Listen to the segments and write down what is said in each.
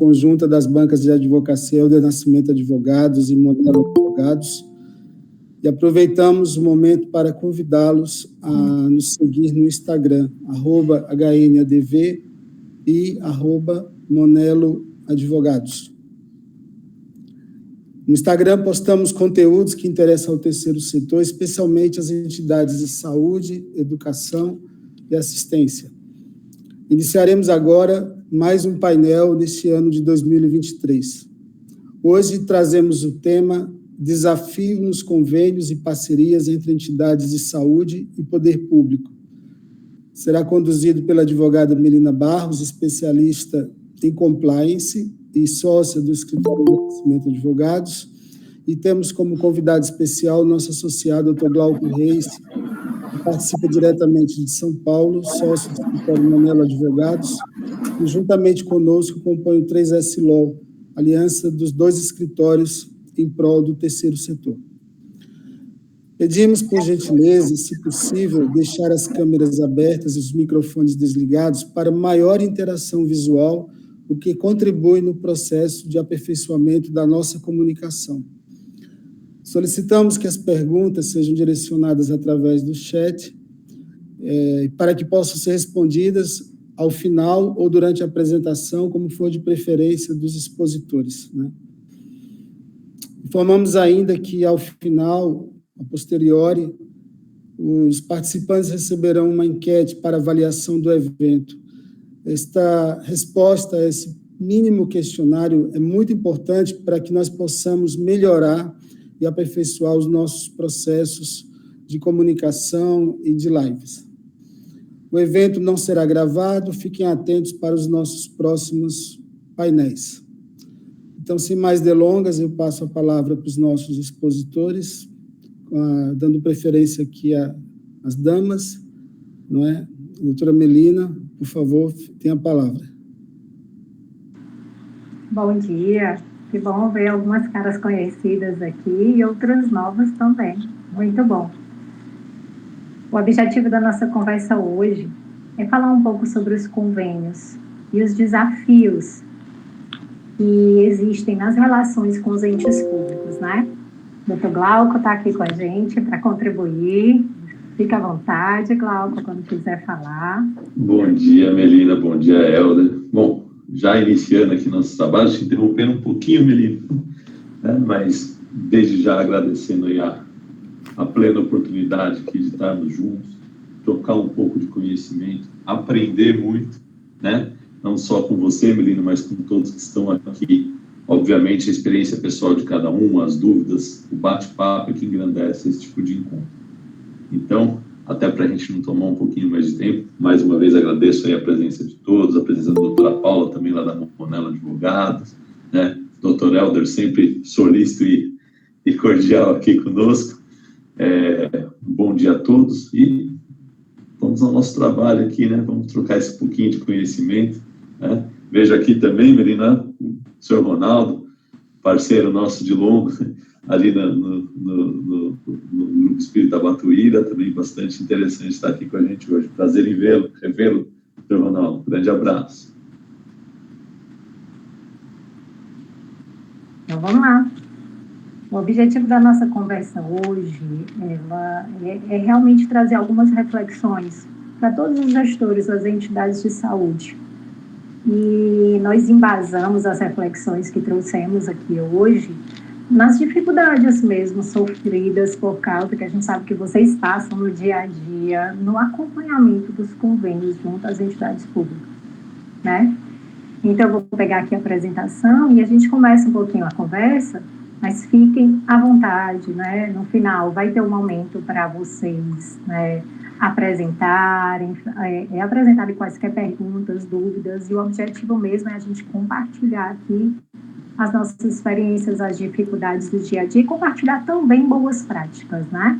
conjunta das bancas de advocacia Helder Nascimento Advogados e Monelo Advogados, e aproveitamos o momento para convidá-los a nos seguir no Instagram, @HNADV e @Monelo Advogados. No Instagram postamos conteúdos que interessam ao terceiro setor, especialmente as entidades de saúde, educação e assistência. Iniciaremos agora mais um painel neste ano de 2023. Hoje trazemos o tema Desafio nos convênios e parcerias entre entidades de saúde e poder público. Será conduzido pela advogada Melina Barros, especialista em compliance e sócia do Escritório de Nascimento Advogados, e temos como convidado especial o nosso associado, Dr. Glauco Reis, que participa diretamente de São Paulo, sócio do Escritório Monelo Advogados, e juntamente conosco compõe o 3S Law, aliança dos dois escritórios em prol do terceiro setor. Pedimos, por gentileza, se possível, deixar as câmeras abertas e os microfones desligados para maior interação visual, o que contribui no processo de aperfeiçoamento da nossa comunicação. Solicitamos que as perguntas sejam direcionadas através do chat, para que possam ser respondidas ao final ou durante a apresentação, como for de preferência dos expositores, né? Informamos ainda que, ao final, a posteriori, os participantes receberão uma enquete para avaliação do evento. Esta resposta a esse mínimo questionário é muito importante para que nós possamos melhorar e aperfeiçoar os nossos processos de comunicação e de lives. O evento não será gravado, fiquem atentos para os nossos próximos painéis. Então, sem mais delongas, eu passo a palavra para os nossos expositores, dando preferência aqui às damas, não é? Doutora Melina, por favor, tenha a palavra. Bom dia, que bom ver algumas caras conhecidas aqui e outras novas também, muito bom. O objetivo da nossa conversa hoje é falar um pouco sobre os convênios e os desafios que existem nas relações com os entes públicos, né? O Dr. Glauco está aqui com a gente para contribuir. Fica à vontade, Glauco, quando quiser falar. Bom dia, Melina. Bom dia, Helder. Bom, já iniciando aqui nossos trabalhos, te interrompendo um pouquinho, Melina, né? Mas desde já agradecendo aí a plena oportunidade aqui de estarmos juntos, trocar um pouco de conhecimento, aprender muito, né? Não só com você, Melina, mas com todos que estão aqui. Obviamente, a experiência pessoal de cada um, as dúvidas, o bate-papo que engrandece esse tipo de encontro. Então, até para a gente não tomar um pouquinho mais de tempo, mais uma vez agradeço aí a presença de todos, a presença da doutora Paula, também lá da Monelo Advogados, né? Doutor Helder, sempre solícito e cordial aqui conosco. Bom dia a todos e vamos ao nosso trabalho aqui, né? Vamos trocar esse pouquinho de conhecimento, né? Vejo aqui também, Melina, o senhor Ronaldo, parceiro nosso de longo, ali no Grupo Espírita Batuíra, também bastante interessante estar aqui com a gente hoje. Prazer em revê-lo, senhor Ronaldo. Grande abraço. Então, vamos lá. O objetivo da nossa conversa hoje é realmente trazer algumas reflexões para todos os gestores das entidades de saúde. E nós embasamos as reflexões que trouxemos aqui hoje nas dificuldades mesmo sofridas por causa que a gente sabe que vocês passam no dia a dia, no acompanhamento dos convênios junto às entidades públicas, né? Então, eu vou pegar aqui a apresentação e a gente começa um pouquinho a conversa, mas fiquem à vontade, né? No final, vai ter um momento para vocês, né, apresentarem quaisquer perguntas, dúvidas, e o objetivo mesmo é a gente compartilhar aqui as nossas experiências, as dificuldades do dia a dia e compartilhar também boas práticas, né?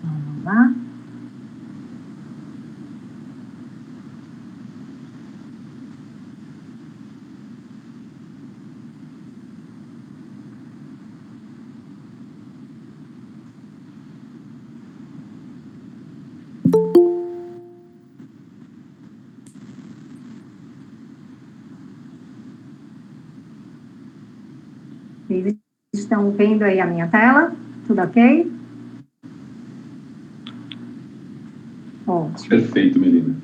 Vamos lá. Vocês estão vendo aí a minha tela? Tudo ok? Ótimo. Perfeito, Melina.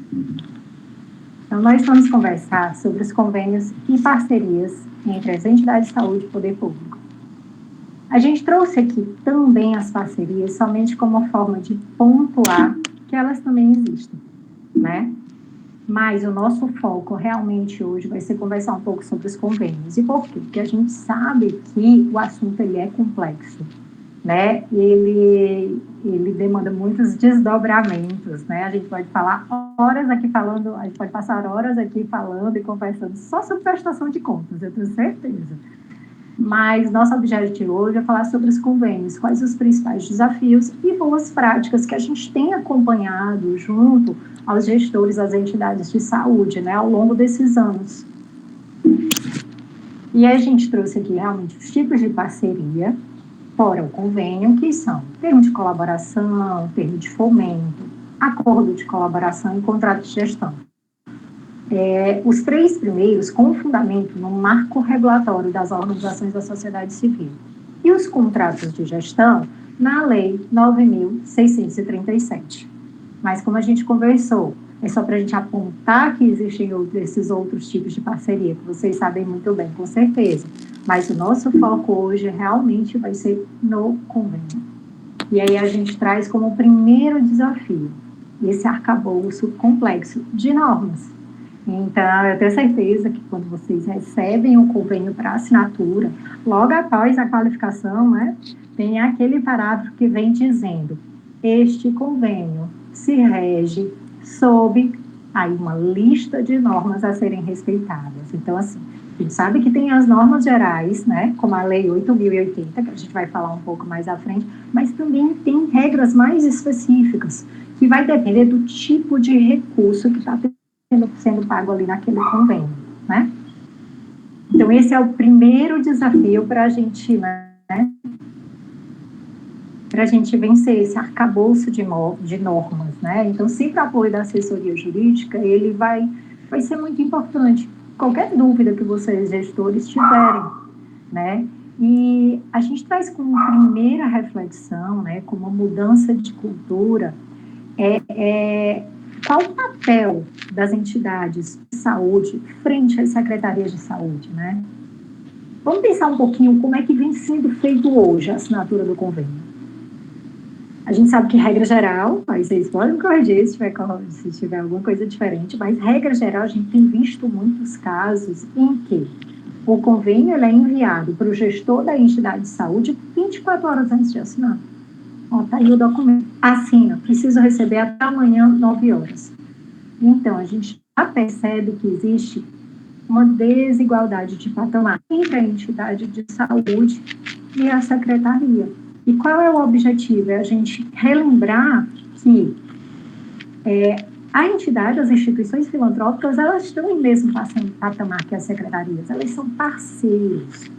Então, nós vamos conversar sobre os convênios e parcerias entre as entidades de saúde e poder público. A gente trouxe aqui também as parcerias somente como forma de pontuar que elas também existem, né? Mas o nosso foco realmente hoje vai ser conversar um pouco sobre os convênios. E por quê? Porque a gente sabe que o assunto ele é complexo, né? Ele demanda muitos desdobramentos, né? A gente pode falar horas aqui falando, a gente pode passar horas aqui falando e conversando só sobre prestação de contas, eu tenho certeza. Mas nosso objetivo hoje é falar sobre os convênios, quais os principais desafios e boas práticas que a gente tem acompanhado junto aos gestores das entidades de saúde, né, ao longo desses anos. E a gente trouxe aqui realmente os tipos de parceria, fora o convênio, que são termo de colaboração, termo de fomento, acordo de colaboração e contrato de gestão. Os três primeiros com fundamento no marco regulatório das organizações da sociedade civil e os contratos de gestão na Lei 9.637. Mas como a gente conversou, é só para a gente apontar que existem esses outros tipos de parceria, que vocês sabem muito bem, com certeza. Mas o nosso foco hoje realmente vai ser no convênio. E aí a gente traz como primeiro desafio esse arcabouço complexo de normas. Então, eu tenho certeza que quando vocês recebem o convênio para assinatura, logo após a qualificação, né, tem aquele parágrafo que vem dizendo: este convênio se rege sob aí uma lista de normas a serem respeitadas. Então, assim, a gente sabe que tem as normas gerais, né, como a Lei 8.080, que a gente vai falar um pouco mais à frente, mas também tem regras mais específicas, que vai depender do tipo de recurso que está sendo pago ali naquele convênio, né? Então, esse é o primeiro desafio para a gente, né, para a gente vencer esse arcabouço de normas, né? Então, sempre o apoio da assessoria jurídica, ele vai ser muito importante. Qualquer dúvida que vocês, gestores, tiverem, né? E a gente traz como primeira reflexão, né, como mudança de cultura, qual o papel das entidades de saúde frente às secretarias de saúde, né? Vamos pensar um pouquinho como é que vem sendo feito hoje a assinatura do convênio. A gente sabe que regra geral, aí vocês podem me corrigir se tiver alguma coisa diferente, mas regra geral a gente tem visto muitos casos em que o convênio ele é enviado para o gestor da entidade de saúde 24 horas antes de assinar. Está aí o documento. Assina, preciso receber até amanhã, 9 horas. Então, a gente já percebe que existe uma desigualdade de patamar entre a entidade de saúde e a secretaria. E qual é o objetivo? É a gente relembrar que a entidade, as instituições filantrópicas, elas estão em mesmo patamar que as secretarias, elas são parceiros,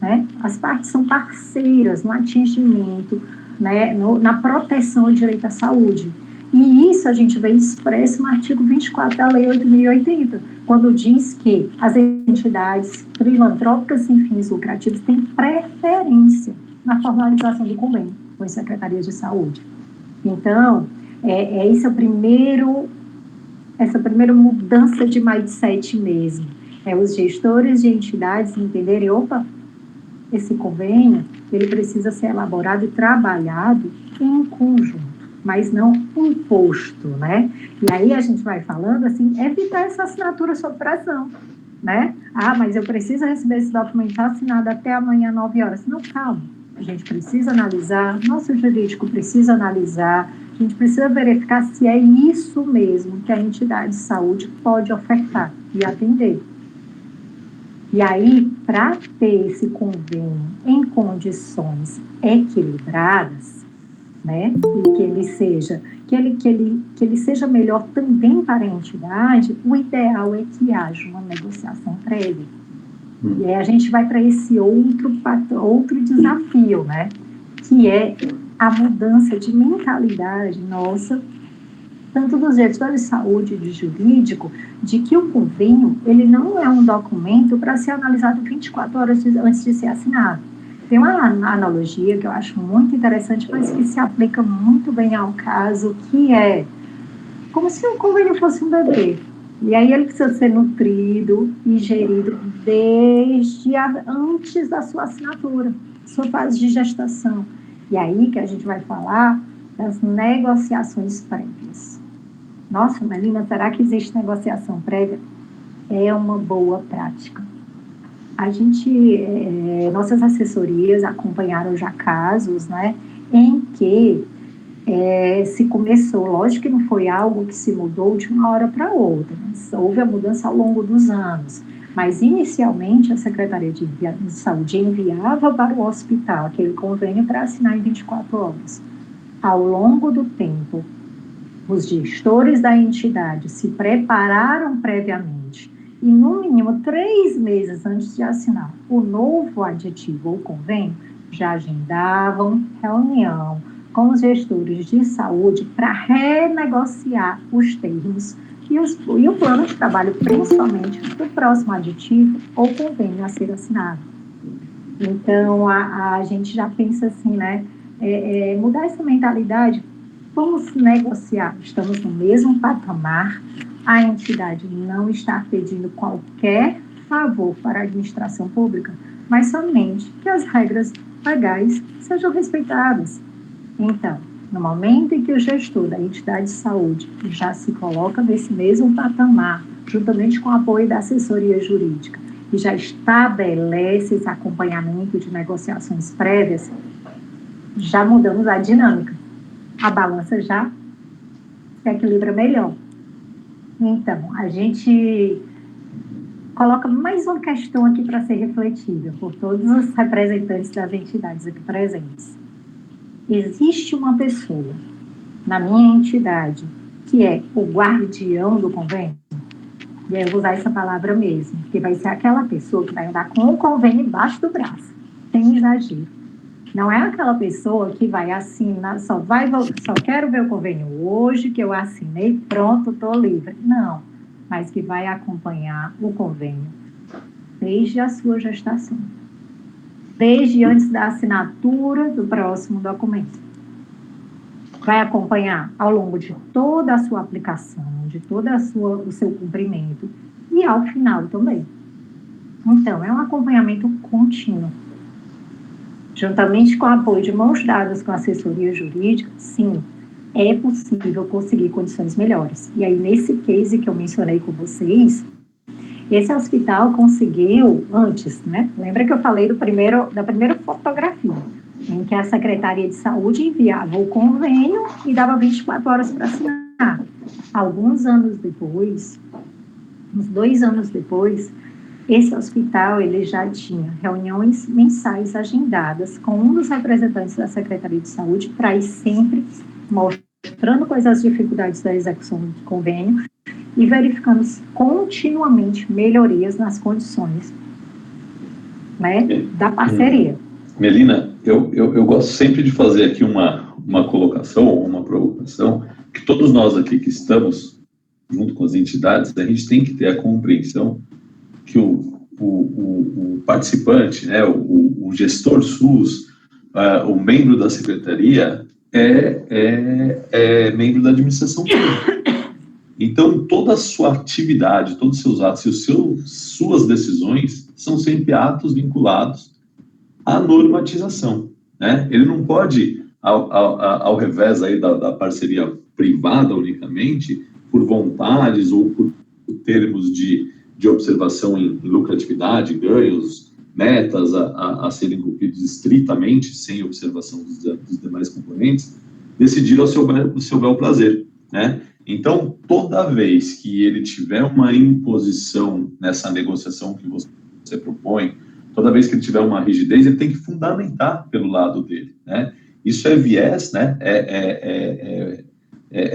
né? As partes são parceiras no atingimento, né, na proteção ao direito à saúde. E isso a gente vê expresso no artigo 24 da Lei 8.080, quando diz que as entidades filantrópicas sem fins lucrativos têm preferência na formalização do convênio com as secretarias de saúde. Então, essa primeira mudança de mindset mesmo. Os gestores de entidades entenderem, esse convênio, ele precisa ser elaborado e trabalhado em conjunto, mas não imposto, né? E aí a gente vai falando assim, evitar essa assinatura sob pressão, né? Mas eu preciso receber esse documento assinado até amanhã, 9 horas. Não, calma. A gente precisa analisar, nosso jurídico precisa analisar, a gente precisa verificar se é isso mesmo que a entidade de saúde pode ofertar e atender. E aí, para ter esse convênio em condições equilibradas, né, e que ele seja melhor também para a entidade, o ideal é que haja uma negociação prévia. E aí a gente vai para esse outro desafio, né, que é a mudança de mentalidade nossa, tanto dos gestores de saúde e de jurídico, de que o convênio, ele não é um documento para ser analisado 24 horas antes de ser assinado. Tem uma analogia que eu acho muito interessante, mas que se aplica muito bem ao caso, que é como se o convênio fosse um bebê. E aí ele precisa ser nutrido e gerido desde antes da sua assinatura, sua fase de gestação. E aí que a gente vai falar das negociações prévias. Nossa, Melina, será que existe negociação prévia? É uma boa prática. A gente, nossas assessorias acompanharam já casos, né, em que se começou, lógico que não foi algo que se mudou de uma hora para outra, mas houve a mudança ao longo dos anos, mas inicialmente a Secretaria de Saúde enviava para o hospital aquele convênio para assinar em 24 horas. Ao longo do tempo, os gestores da entidade se prepararam previamente e, no mínimo, 3 meses antes de assinar o novo aditivo ou convênio, já agendavam reunião com os gestores de saúde para renegociar os termos e o plano de trabalho, principalmente do próximo aditivo ou convênio a ser assinado. Então, a gente já pensa assim, né? Mudar essa mentalidade, vamos negociar, estamos no mesmo patamar, a entidade não está pedindo qualquer favor para a administração pública, mas somente que as regras legais sejam respeitadas. Então, no momento em que o gestor da entidade de saúde já se coloca nesse mesmo patamar, juntamente com o apoio da assessoria jurídica, e já estabelece esse acompanhamento de negociações prévias, já mudamos a dinâmica. A balança já se equilibra melhor. Então, a gente coloca mais uma questão aqui para ser refletida por todos os representantes das entidades aqui presentes. Existe uma pessoa na minha entidade que é o guardião do convênio? E aí eu vou usar essa palavra mesmo, porque vai ser aquela pessoa que vai andar com o convênio embaixo do braço, sem exagero. Não é aquela pessoa que vai assinar, só quero ver o convênio hoje, que eu assinei, pronto, estou livre. Não, mas que vai acompanhar o convênio desde a sua gestação, desde antes da assinatura do próximo documento. Vai acompanhar ao longo de toda a sua aplicação, de todo o seu cumprimento e ao final também. Então, é um acompanhamento contínuo. Juntamente com o apoio de mãos dadas com a assessoria jurídica, sim, é possível conseguir condições melhores. E aí, nesse case que eu mencionei com vocês, esse hospital conseguiu antes, né? Lembra que eu falei da primeira fotografia, em que a Secretaria de Saúde enviava o convênio e dava 24 horas para assinar. Alguns anos depois, uns 2 anos depois, esse hospital ele já tinha reuniões mensais agendadas com um dos representantes da Secretaria de Saúde para ir sempre mostrando quais as dificuldades da execução do convênio e verificando continuamente melhorias nas condições, né, da parceria. Melina, eu gosto sempre de fazer aqui uma colocação ou uma provocação, que todos nós aqui que estamos junto com as entidades, a gente tem que ter a compreensão que o participante, né, o gestor SUS, o membro da secretaria é membro da administração pública. Então, toda a sua atividade, todos os seus atos e suas decisões são sempre atos vinculados à normatização, né? Ele não pode, ao revés aí da parceria privada unicamente, por vontades ou por termos de observação em lucratividade, ganhos, metas a serem cumpridos estritamente, sem observação dos demais componentes, decidir ao seu bel prazer, né? Então, toda vez que ele tiver uma imposição nessa negociação que você propõe, toda vez que ele tiver uma rigidez, ele tem que fundamentar pelo lado dele, né? Isso é viés, né? É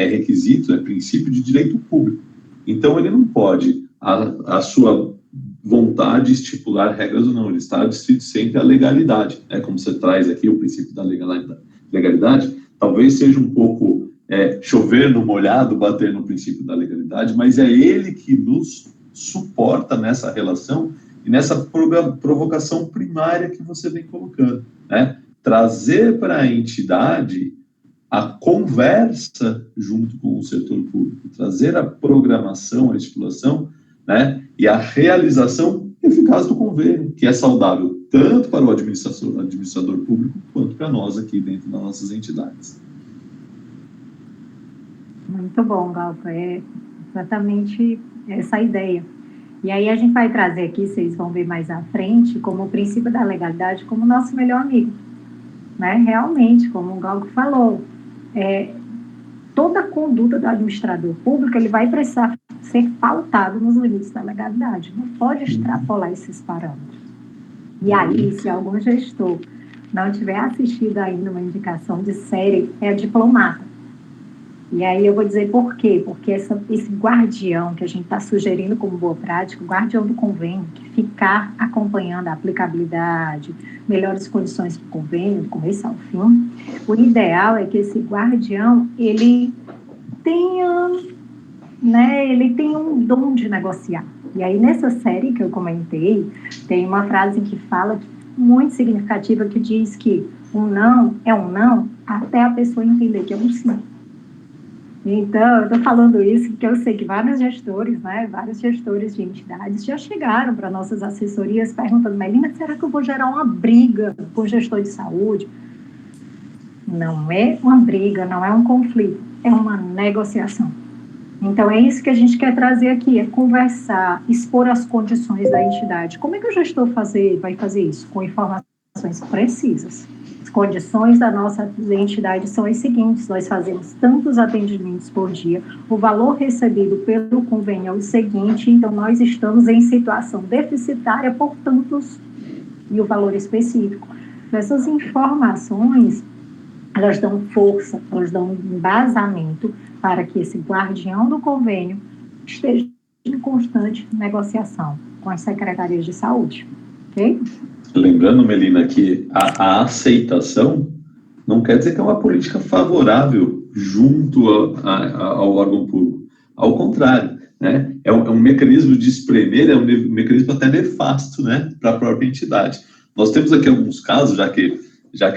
requisito, é princípio de direito público. Então, ele não pode, a sua vontade, estipular regras ou não, ele está adstrito sempre à legalidade, né? Como você traz aqui o princípio da legalidade, talvez seja um pouco chover no molhado, bater no princípio da legalidade, mas é ele que nos suporta nessa relação e nessa provocação primária que você vem colocando, né? Trazer para a entidade a conversa junto com o setor público, trazer a programação, a estipulação, né? E a realização eficaz do convênio, que é saudável tanto para o administrador público quanto para nós aqui dentro das nossas entidades. Muito bom, Galpa, é exatamente essa ideia. E aí a gente vai trazer aqui, vocês vão ver mais à frente, como o princípio da legalidade como nosso melhor amigo, né? Realmente, como o Galpa falou, toda a conduta do administrador público, ele vai precisar ser pautado nos limites da legalidade, não pode extrapolar esses parâmetros. E aí, se algum gestor não tiver assistido ainda uma indicação de série, é diplomata. E aí eu vou dizer por quê, porque esse guardião que a gente está sugerindo como boa prática, o guardião do convênio, que ficar acompanhando a aplicabilidade, melhores condições para o convênio, do começo ao fim, o ideal é que esse guardião, ele tenha um dom de negociar. E aí nessa série que eu comentei, tem uma frase que fala, muito significativa, que diz que um não é um não até a pessoa entender que é um sim. Então, eu estou falando isso porque eu sei que vários gestores de entidades já chegaram para nossas assessorias perguntando: Melina, será que eu vou gerar uma briga com o gestor de saúde? Não é uma briga, não é um conflito, é uma negociação. Então, é isso que a gente quer trazer aqui, é conversar, expor as condições da entidade. Como é que o gestor vai fazer isso? Com informações precisas. As condições da nossa entidade são as seguintes: nós fazemos tantos atendimentos por dia, o valor recebido pelo convênio é o seguinte, então nós estamos em situação deficitária por tantos, e o valor específico. Essas informações, elas dão força, elas dão embasamento para que esse guardião do convênio esteja em constante negociação com as secretarias de saúde, ok? Lembrando, Melina, que a aceitação não quer dizer que é uma política favorável junto ao órgão público. Ao contrário, né? É um mecanismo de espremer, é um mecanismo até nefasto, né, para a própria entidade. Nós temos aqui alguns casos, já que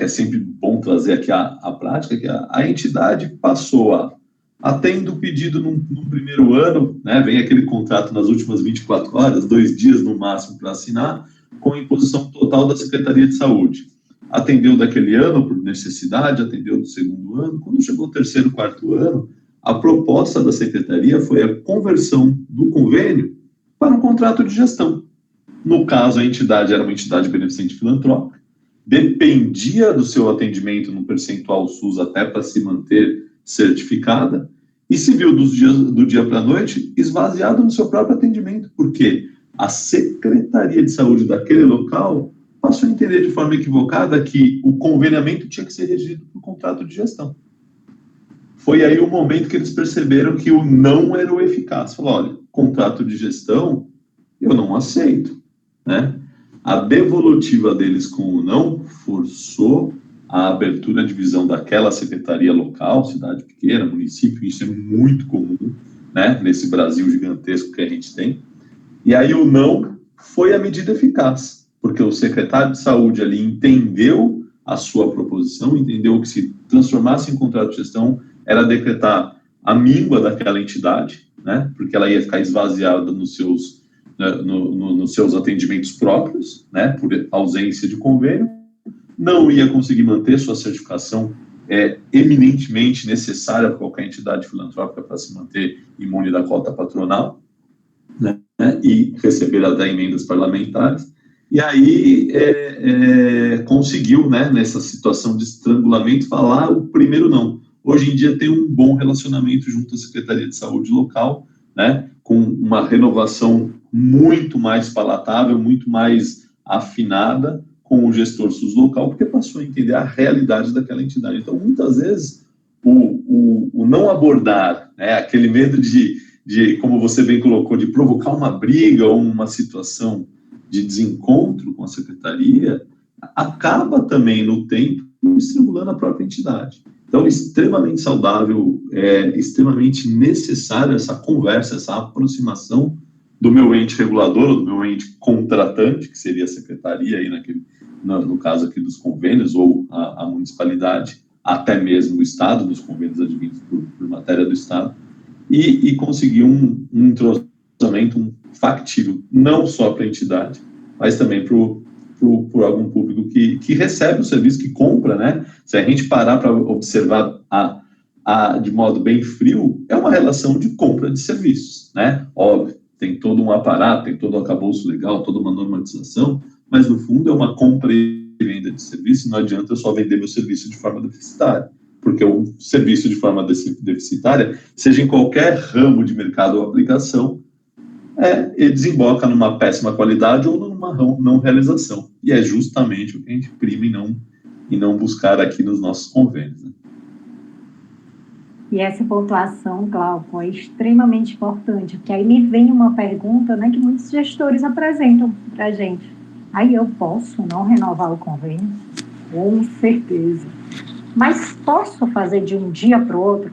é sempre bom trazer aqui a prática, que a entidade passou tendo pedido num primeiro ano, né, vem aquele contrato nas últimas 24 horas, 2 dias no máximo para assinar, com a imposição total da Secretaria de Saúde. Atendeu daquele ano por necessidade, atendeu do segundo ano. Quando chegou o terceiro, quarto ano, a proposta da Secretaria foi a conversão do convênio para um contrato de gestão. No caso, a entidade era uma entidade beneficente filantrópica, dependia do seu atendimento no percentual SUS até para se manter certificada, e se viu do dia para a noite esvaziado no seu próprio atendimento. Por quê? A Secretaria de Saúde daquele local passou a entender de forma equivocada que o conveniamento tinha que ser regido por contrato de gestão. Foi aí o momento que eles perceberam que o não era o eficaz. Falaram: olha, contrato de gestão eu não aceito, né? A devolutiva deles com o não forçou a abertura de visão daquela secretaria local, cidade pequena, município, isso é muito comum, né, nesse Brasil gigantesco que a gente tem. E aí o não foi a medida eficaz, porque o secretário de saúde ali entendeu a sua proposição, entendeu que se transformasse em contrato de gestão era decretar a míngua daquela entidade, né, porque ela ia ficar esvaziada nos seus atendimentos próprios, né, por ausência de convênio, não ia conseguir manter sua certificação eminentemente necessária para qualquer entidade filantrópica para se manter imune da cota patronal, né, e receber até emendas parlamentares, e aí conseguiu, né, nessa situação de estrangulamento, falar o primeiro não. Hoje em dia tem um bom relacionamento junto à Secretaria de Saúde local, né, com uma renovação muito mais palatável, muito mais afinada com o gestor SUS local, porque passou a entender a realidade daquela entidade. Então, muitas vezes, o não abordar, né, aquele medo de, como você bem colocou, de provocar uma briga ou uma situação de desencontro com a secretaria, acaba também, no tempo, estrangulando a própria entidade. Então, extremamente saudável, extremamente necessário essa conversa, essa aproximação do meu ente regulador, ou do meu ente contratante, que seria a secretaria, aí no caso aqui dos convênios, ou a municipalidade, até mesmo o Estado, dos convênios advindos por matéria do Estado, e conseguir um entrosamento factível, não só para a entidade, mas também por algum público que recebe o serviço, que compra, né? Se a gente parar para observar de modo bem frio, é uma relação de compra de serviços, né? Óbvio, tem todo um aparato, tem todo um arcabouço legal, toda uma normatização, mas no fundo é uma compra e venda de serviço, e não adianta eu só vender meu serviço de forma deficitária, porque o serviço de forma deficitária, seja em qualquer ramo de mercado ou aplicação, ele desemboca numa péssima qualidade ou numa não realização. E é justamente o que a gente prima e não buscar aqui nos nossos convênios, né? E essa pontuação, Glauco, é extremamente importante, porque aí me vem uma pergunta, né, que muitos gestores apresentam para a gente. Aí eu posso não renovar o convênio? Com certeza. Mas posso fazer de um dia para o outro?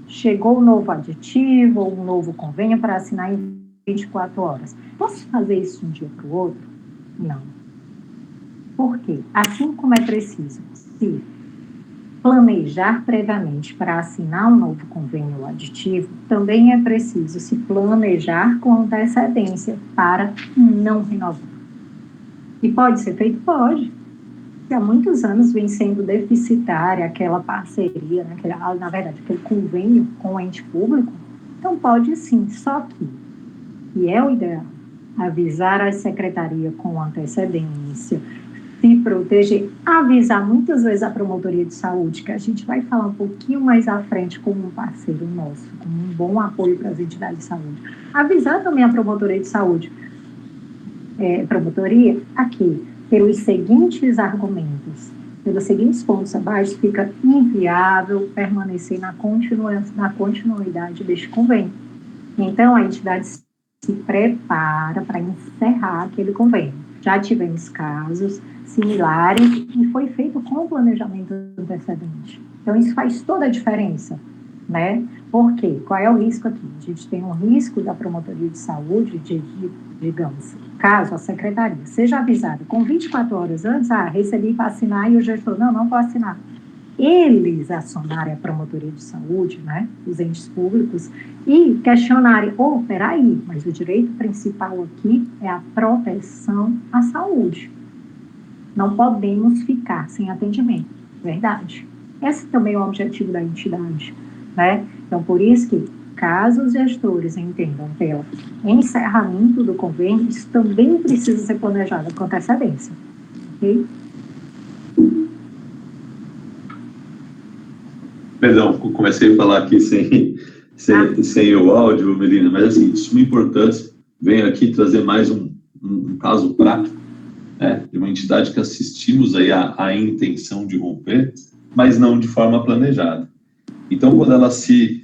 Chegou um novo aditivo ou um novo convênio para assinar em 24 horas. Posso fazer isso de um dia para o outro? Não. Por quê? Assim como é preciso se planejar previamente para assinar um novo convênio aditivo, também é preciso se planejar com antecedência para não renovar. E pode ser feito? Pode. Que há muitos anos vem sendo deficitária aquela parceria, né, na verdade, aquele convênio com o ente público, então pode sim, só que, e é o ideal, avisar a secretaria com antecedência, se proteger, avisar muitas vezes a promotoria de saúde, que a gente vai falar um pouquinho mais à frente como um parceiro nosso, como um bom apoio para as entidades de saúde. Avisar também a promotoria de saúde, promotoria, aqui, pelos seguintes argumentos, pelos seguintes pontos abaixo, fica inviável permanecer na continuidade deste convênio. Então, a entidade se prepara para encerrar aquele convênio. Já tivemos casos similares e foi feito com planejamento antecedente. Então, isso faz toda a diferença, né? Por quê? Qual é o risco aqui? A gente tem um risco da promotoria de saúde, digamos, caso a secretaria seja avisada com 24 horas antes, recebi para assinar, e o gestor, não vou assinar. Eles acionarem a promotoria de saúde, né, os entes públicos, e questionarem, peraí, mas o direito principal aqui é a proteção à saúde. Não podemos ficar sem atendimento, verdade. Esse também é o objetivo da entidade, né? Então, por isso que, caso os gestores entendam pelo encerramento do convênio, isso também precisa ser planejado com antecedência, ok? Perdão, comecei a falar aqui sem o áudio, Melina, mas assim, de suma importância, venho aqui trazer mais um caso prático, né, de uma entidade que assistimos aí a intenção de romper, mas não de forma planejada. Então, quando ela se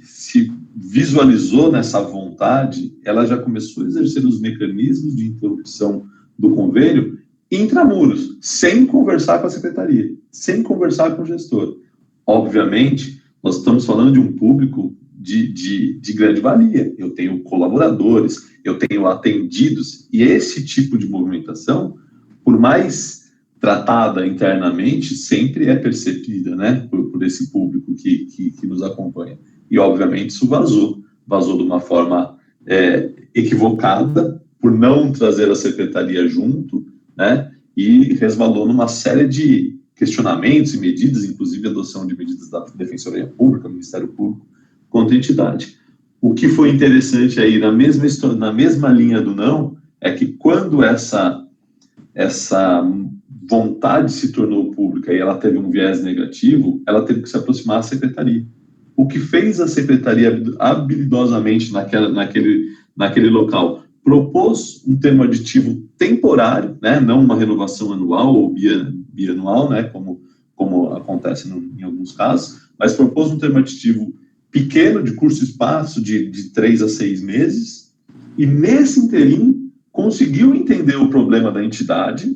visualizou nessa vontade, ela já começou a exercer os mecanismos de interrupção do convênio intramuros, sem conversar com a secretaria, sem conversar com o gestor. Obviamente, nós estamos falando de um público de grande valia. Eu tenho colaboradores, eu tenho atendidos, e esse tipo de movimentação, por mais tratada internamente, sempre é percebida, né, por esse público que nos acompanha. E, obviamente, isso vazou de uma forma equivocada, por não trazer a secretaria junto, né, e resvalou numa série de questionamentos e medidas, inclusive adoção de medidas da Defensoria Pública, Ministério Público, contra a entidade. O que foi interessante aí, na mesma linha do não, é que quando essa vontade se tornou pública e ela teve um viés negativo, ela teve que se aproximar da secretaria. O que fez a secretaria habilidosamente naquele local? Propôs um termo aditivo temporário, né, não uma renovação anual ou bianual, né, como acontece em alguns casos, mas propôs um termo aditivo pequeno, de curto espaço, de 3 a 6 meses, e nesse interim conseguiu entender o problema da entidade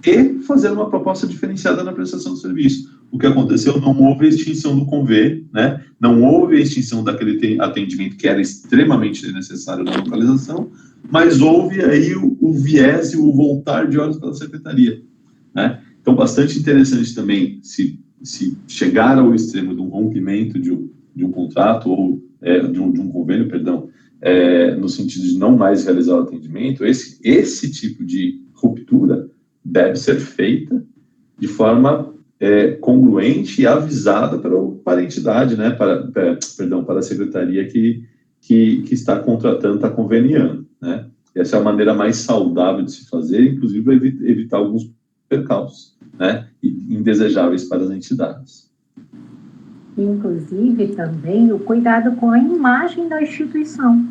e fazer uma proposta diferenciada na prestação do serviço. o que aconteceu? Não houve a extinção do convênio, né? Não houve a extinção daquele atendimento que era extremamente necessário na localização, mas houve aí o viés e o voltar de olhos pela secretaria, né? Então, bastante interessante também se chegar ao extremo de um rompimento de um contrato ou de um convênio, perdão, no sentido de não mais realizar o atendimento, esse tipo de ruptura deve ser feita de forma congruente e avisada para a entidade, né, para a secretaria que está contratando, está conveniando, né? Essa é a maneira mais saudável de se fazer, inclusive para evitar alguns percalços, né, indesejáveis para as entidades. Inclusive, também, o cuidado com a imagem da instituição.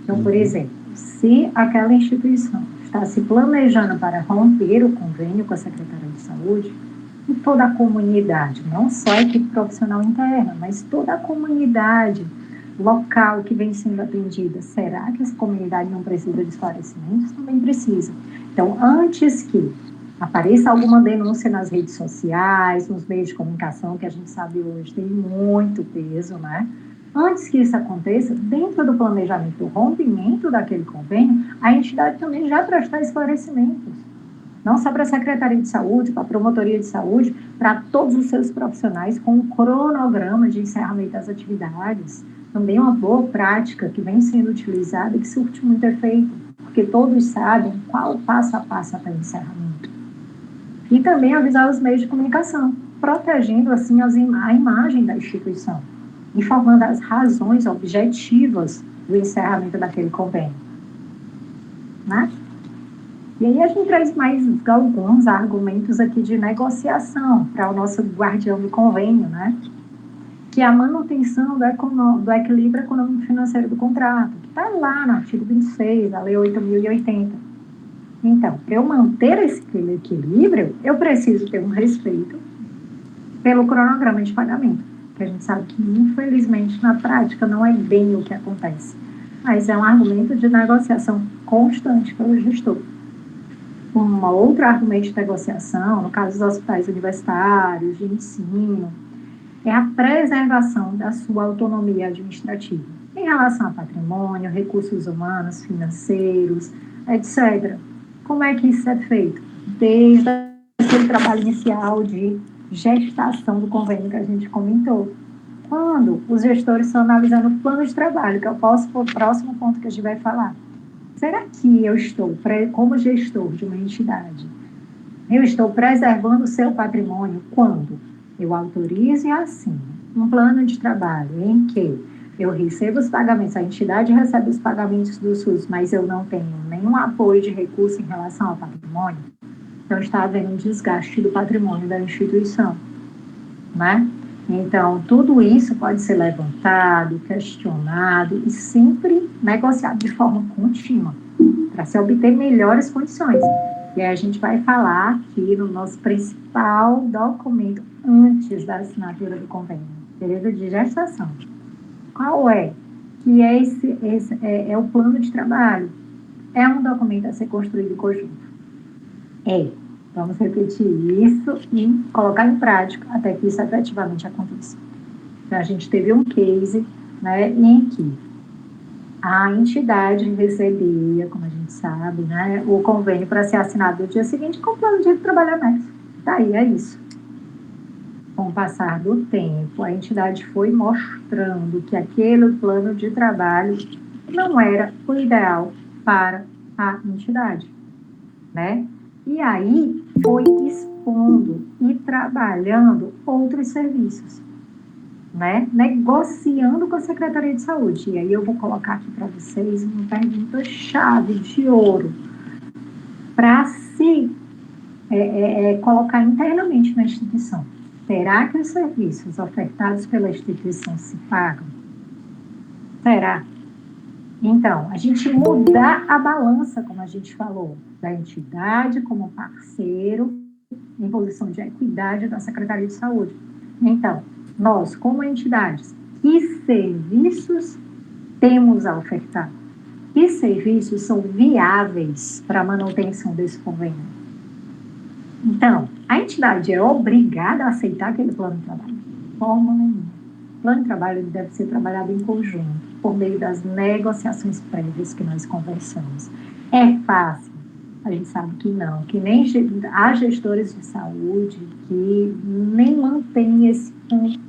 Então, por exemplo, se aquela instituição está se planejando para romper o convênio com a Secretaria de Saúde, e toda a comunidade, não só a equipe profissional interna, mas toda a comunidade local que vem sendo atendida, será que essa comunidade não precisa de esclarecimentos? Também precisa. Então, antes que apareça alguma denúncia nas redes sociais, nos meios de comunicação, que a gente sabe hoje tem muito peso, né? Antes que isso aconteça, dentro do planejamento do rompimento daquele convênio, a entidade também já prestar esclarecimentos. Não só para a Secretaria de Saúde, para a Promotoria de Saúde, para todos os seus profissionais, com um cronograma de encerramento das atividades. Também é uma boa prática que vem sendo utilizada e que surte muito efeito, porque todos sabem qual o passo a passo até o encerramento. E também avisar os meios de comunicação, protegendo assim a imagem da instituição, informando as razões objetivas do encerramento daquele convênio, né? E aí a gente traz mais alguns argumentos aqui de negociação para o nosso guardião do convênio, né? Que é a manutenção do equilíbrio econômico-financeiro do contrato, que está lá no artigo 26 da Lei 8.080. Então, para eu manter esse equilíbrio, eu preciso ter um respeito pelo cronograma de pagamento, que a gente sabe que, infelizmente, na prática, não é bem o que acontece. Mas é um argumento de negociação constante pelo gestor. Um outro argumento de negociação, no caso dos hospitais universitários, de ensino, é a preservação da sua autonomia administrativa, em relação a patrimônio, recursos humanos, financeiros, etc. Como é que isso é feito? Desde aquele trabalho inicial de gestação do convênio que a gente comentou. Quando os gestores estão analisando o plano de trabalho, que é o próximo ponto que a gente vai falar. Será que eu estou, como gestor de uma entidade, eu estou preservando o seu patrimônio quando eu autorizo e assino um plano de trabalho em que eu recebo os pagamentos, a entidade recebe os pagamentos do SUS, mas eu não tenho nenhum apoio de recurso em relação ao patrimônio? Então, está havendo um desgaste do patrimônio da instituição, né? Então, tudo isso pode ser levantado, questionado e sempre negociado de forma contínua, para se obter melhores condições. E aí a gente vai falar aqui no nosso principal documento antes da assinatura do convênio, período de gestação. Qual é? Que esse é o plano de trabalho. É um documento a ser construído em conjunto. Vamos repetir isso e colocar em prática até que isso efetivamente aconteça. Então, a gente teve um case, né, em que a entidade recebia, como a gente sabe, né, o convênio para ser assinado no dia seguinte com o plano de trabalho anexo. Daí é isso. Com o passar do tempo, a entidade foi mostrando que aquele plano de trabalho não era o ideal para a entidade, né? E aí foi expondo e trabalhando outros serviços, né? Negociando com a Secretaria de Saúde. E aí eu vou colocar aqui para vocês uma pergunta-chave de ouro para se colocar internamente na instituição. Será que os serviços ofertados pela instituição se pagam? Será? Então, a gente mudar a balança, como a gente falou, da entidade como parceiro, em posição de equidade da Secretaria de Saúde. Então, nós, como entidades, que serviços temos a ofertar? Que serviços são viáveis para a manutenção desse convênio? Então, a entidade é obrigada a aceitar aquele plano de trabalho? De forma nenhuma. O plano de trabalho ele deve ser trabalhado em conjunto, por meio das negociações prévias que nós conversamos. É fácil? A gente sabe que não, que nem há gestores de saúde que nem mantêm esse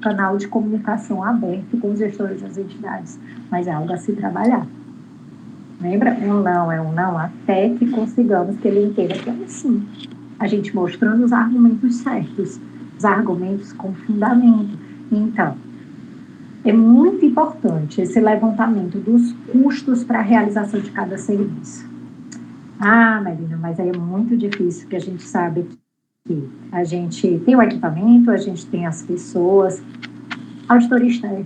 canal de comunicação aberto com os gestores das entidades, mas é algo a se trabalhar. Lembra? É um não, até que consigamos que ele entenda que é um sim. A gente mostrando os argumentos certos, os argumentos com fundamento. Então, é muito importante esse levantamento dos custos para a realização de cada serviço. Ah, Melina, mas aí é muito difícil, porque a gente sabe que a gente tem o equipamento, a gente tem as pessoas, auditoria externa.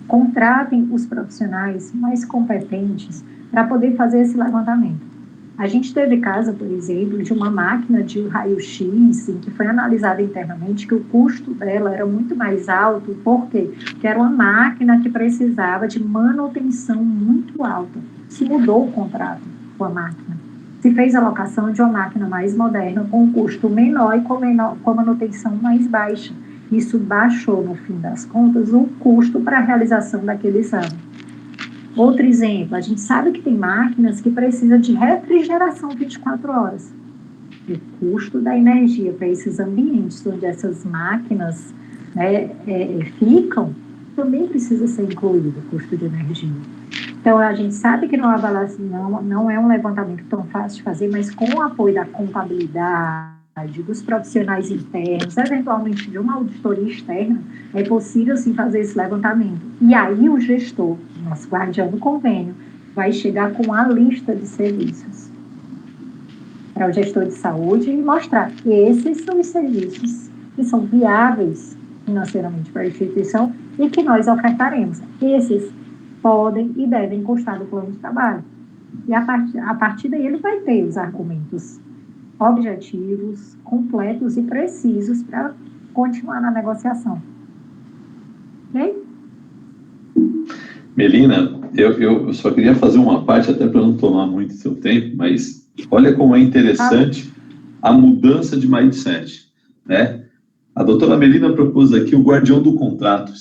Contratem os profissionais mais competentes para poder fazer esse levantamento. A gente teve caso, por exemplo, de uma máquina de raio-x em que foi analisada internamente que o custo dela era muito mais alto. Por quê? Porque era uma máquina que precisava de manutenção muito alta. Se mudou o contrato com a máquina. Se fez a locação de uma máquina mais moderna com um custo menor e com manutenção mais baixa. Isso baixou, no fim das contas, o custo para a realização daquele exame. Outro exemplo, a gente sabe que tem máquinas que precisam de refrigeração 24 horas. O custo da energia para esses ambientes onde essas máquinas ficam, também precisa ser incluído o custo de energia. Então, a gente sabe que não é um levantamento tão fácil de fazer, mas com o apoio da contabilidade, dos profissionais internos, eventualmente de uma auditoria externa, é possível, sim, fazer esse levantamento. E aí o gestor, nosso guardião do convênio, vai chegar com a lista de serviços para o gestor de saúde e mostrar que esses são os serviços que são viáveis financeiramente para a instituição e que nós ofertaremos. Esses podem e devem constar do plano de trabalho. E a partir daí ele vai ter os argumentos objetivos, completos e precisos para continuar na negociação. Ok? Melina, eu só queria fazer uma parte, até para não tomar muito seu tempo, mas olha como é interessante a mudança de mindset, né? A doutora Melina propôs aqui o guardião do contrato,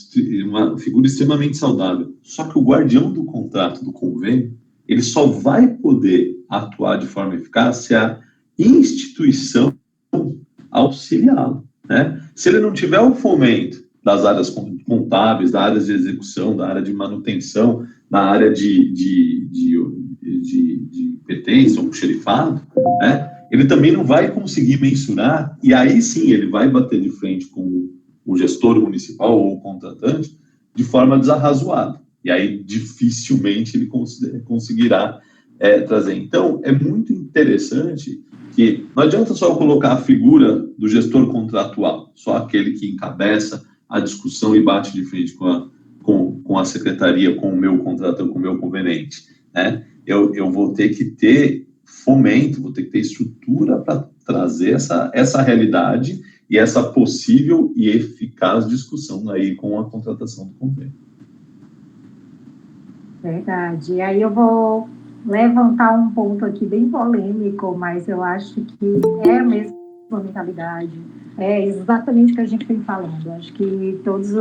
uma figura extremamente saudável. Só que o guardião do contrato do convênio, ele só vai poder atuar de forma eficaz se a instituição auxiliá-lo, né? Se ele não tiver o fomento das áreas contábeis, da área de execução, da área de manutenção, da área de pertença ou xerifado, né? Ele também não vai conseguir mensurar, e aí sim ele vai bater de frente com o gestor municipal ou o contratante de forma desarrazoada. E aí dificilmente ele conseguirá trazer. Então, é muito interessante que não adianta só eu colocar a figura do gestor contratual, só aquele que encabeça a discussão e bate de frente com a secretaria, com o meu contratante, com o meu conveniente, né? Eu vou ter que ter fomento, vou ter que ter estrutura para trazer essa realidade e essa possível e eficaz discussão aí com a contratação do convênio. Verdade. E aí eu vou levantar um ponto aqui bem polêmico, mas eu acho que é a mesma mentalidade. É exatamente o que a gente vem falando. Acho que todas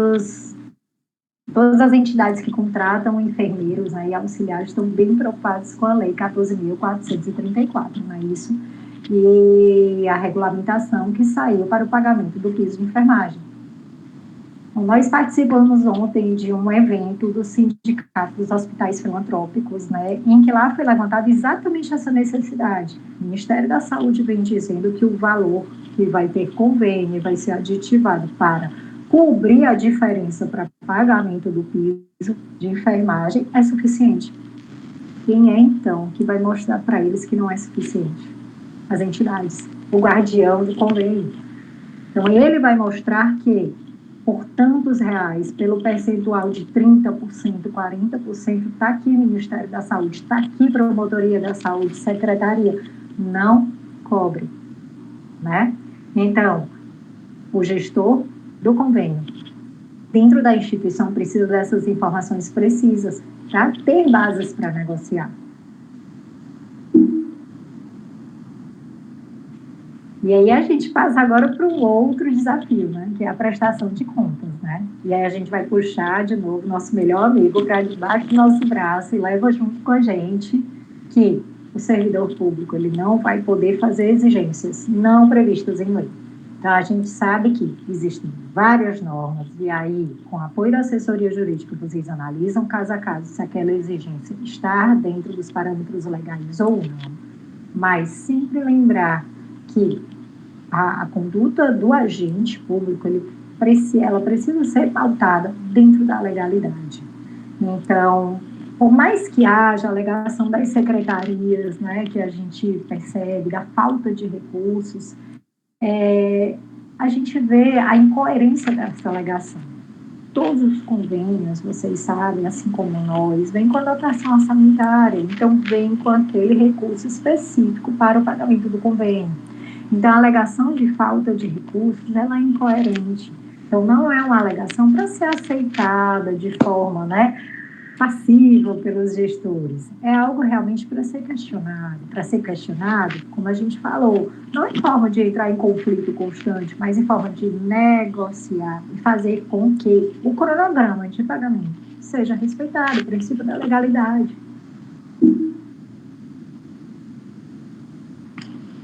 as entidades que contratam enfermeiros, né, e auxiliares estão bem preocupados com a Lei 14.434, não é isso? E a regulamentação que saiu para o pagamento do piso de enfermagem. Então, nós participamos ontem de um evento do Sindicato dos Hospitais Filantrópicos, né, em que lá foi levantada exatamente essa necessidade. O Ministério da Saúde vem dizendo que o valor que vai ter convênio vai ser aditivado para cobrir a diferença para pagamento do piso de enfermagem é suficiente. Quem é, então, que vai mostrar para eles que não é suficiente? As entidades, o guardião do convênio. Então, ele vai mostrar que por tantos reais, pelo percentual de 30%, 40%, está aqui o Ministério da Saúde, está aqui Promotoria da Saúde, Secretaria, não cobre, né? Então, o gestor do convênio, dentro da instituição, precisa dessas informações precisas para ter bases para negociar. E aí a gente passa agora para um outro desafio, né, que é a prestação de contas, né? E aí a gente vai puxar de novo nosso melhor amigo para debaixo do nosso braço e leva junto com a gente que o servidor público ele não vai poder fazer exigências não previstas em lei. Então a gente sabe que existem várias normas e aí, com o apoio da assessoria jurídica, vocês analisam caso a caso se aquela exigência está dentro dos parâmetros legais ou não. Mas sempre lembrar que a conduta do agente público, ela precisa ser pautada dentro da legalidade. Então, por mais que haja alegação das secretarias, né, que a gente percebe, da falta de recursos, a gente vê a incoerência dessa alegação. Todos os convênios, vocês sabem, assim como nós, vêm com a dotação orçamentária, então vem com aquele recurso específico para o pagamento do convênio. Então, a alegação de falta de recursos, ela é incoerente. Então, não é uma alegação para ser aceitada de forma, né, passiva pelos gestores. É algo realmente para ser questionado. Para ser questionado, como a gente falou, não em forma de entrar em conflito constante, mas em forma de negociar e fazer com que o cronograma de pagamento seja respeitado, o princípio da legalidade.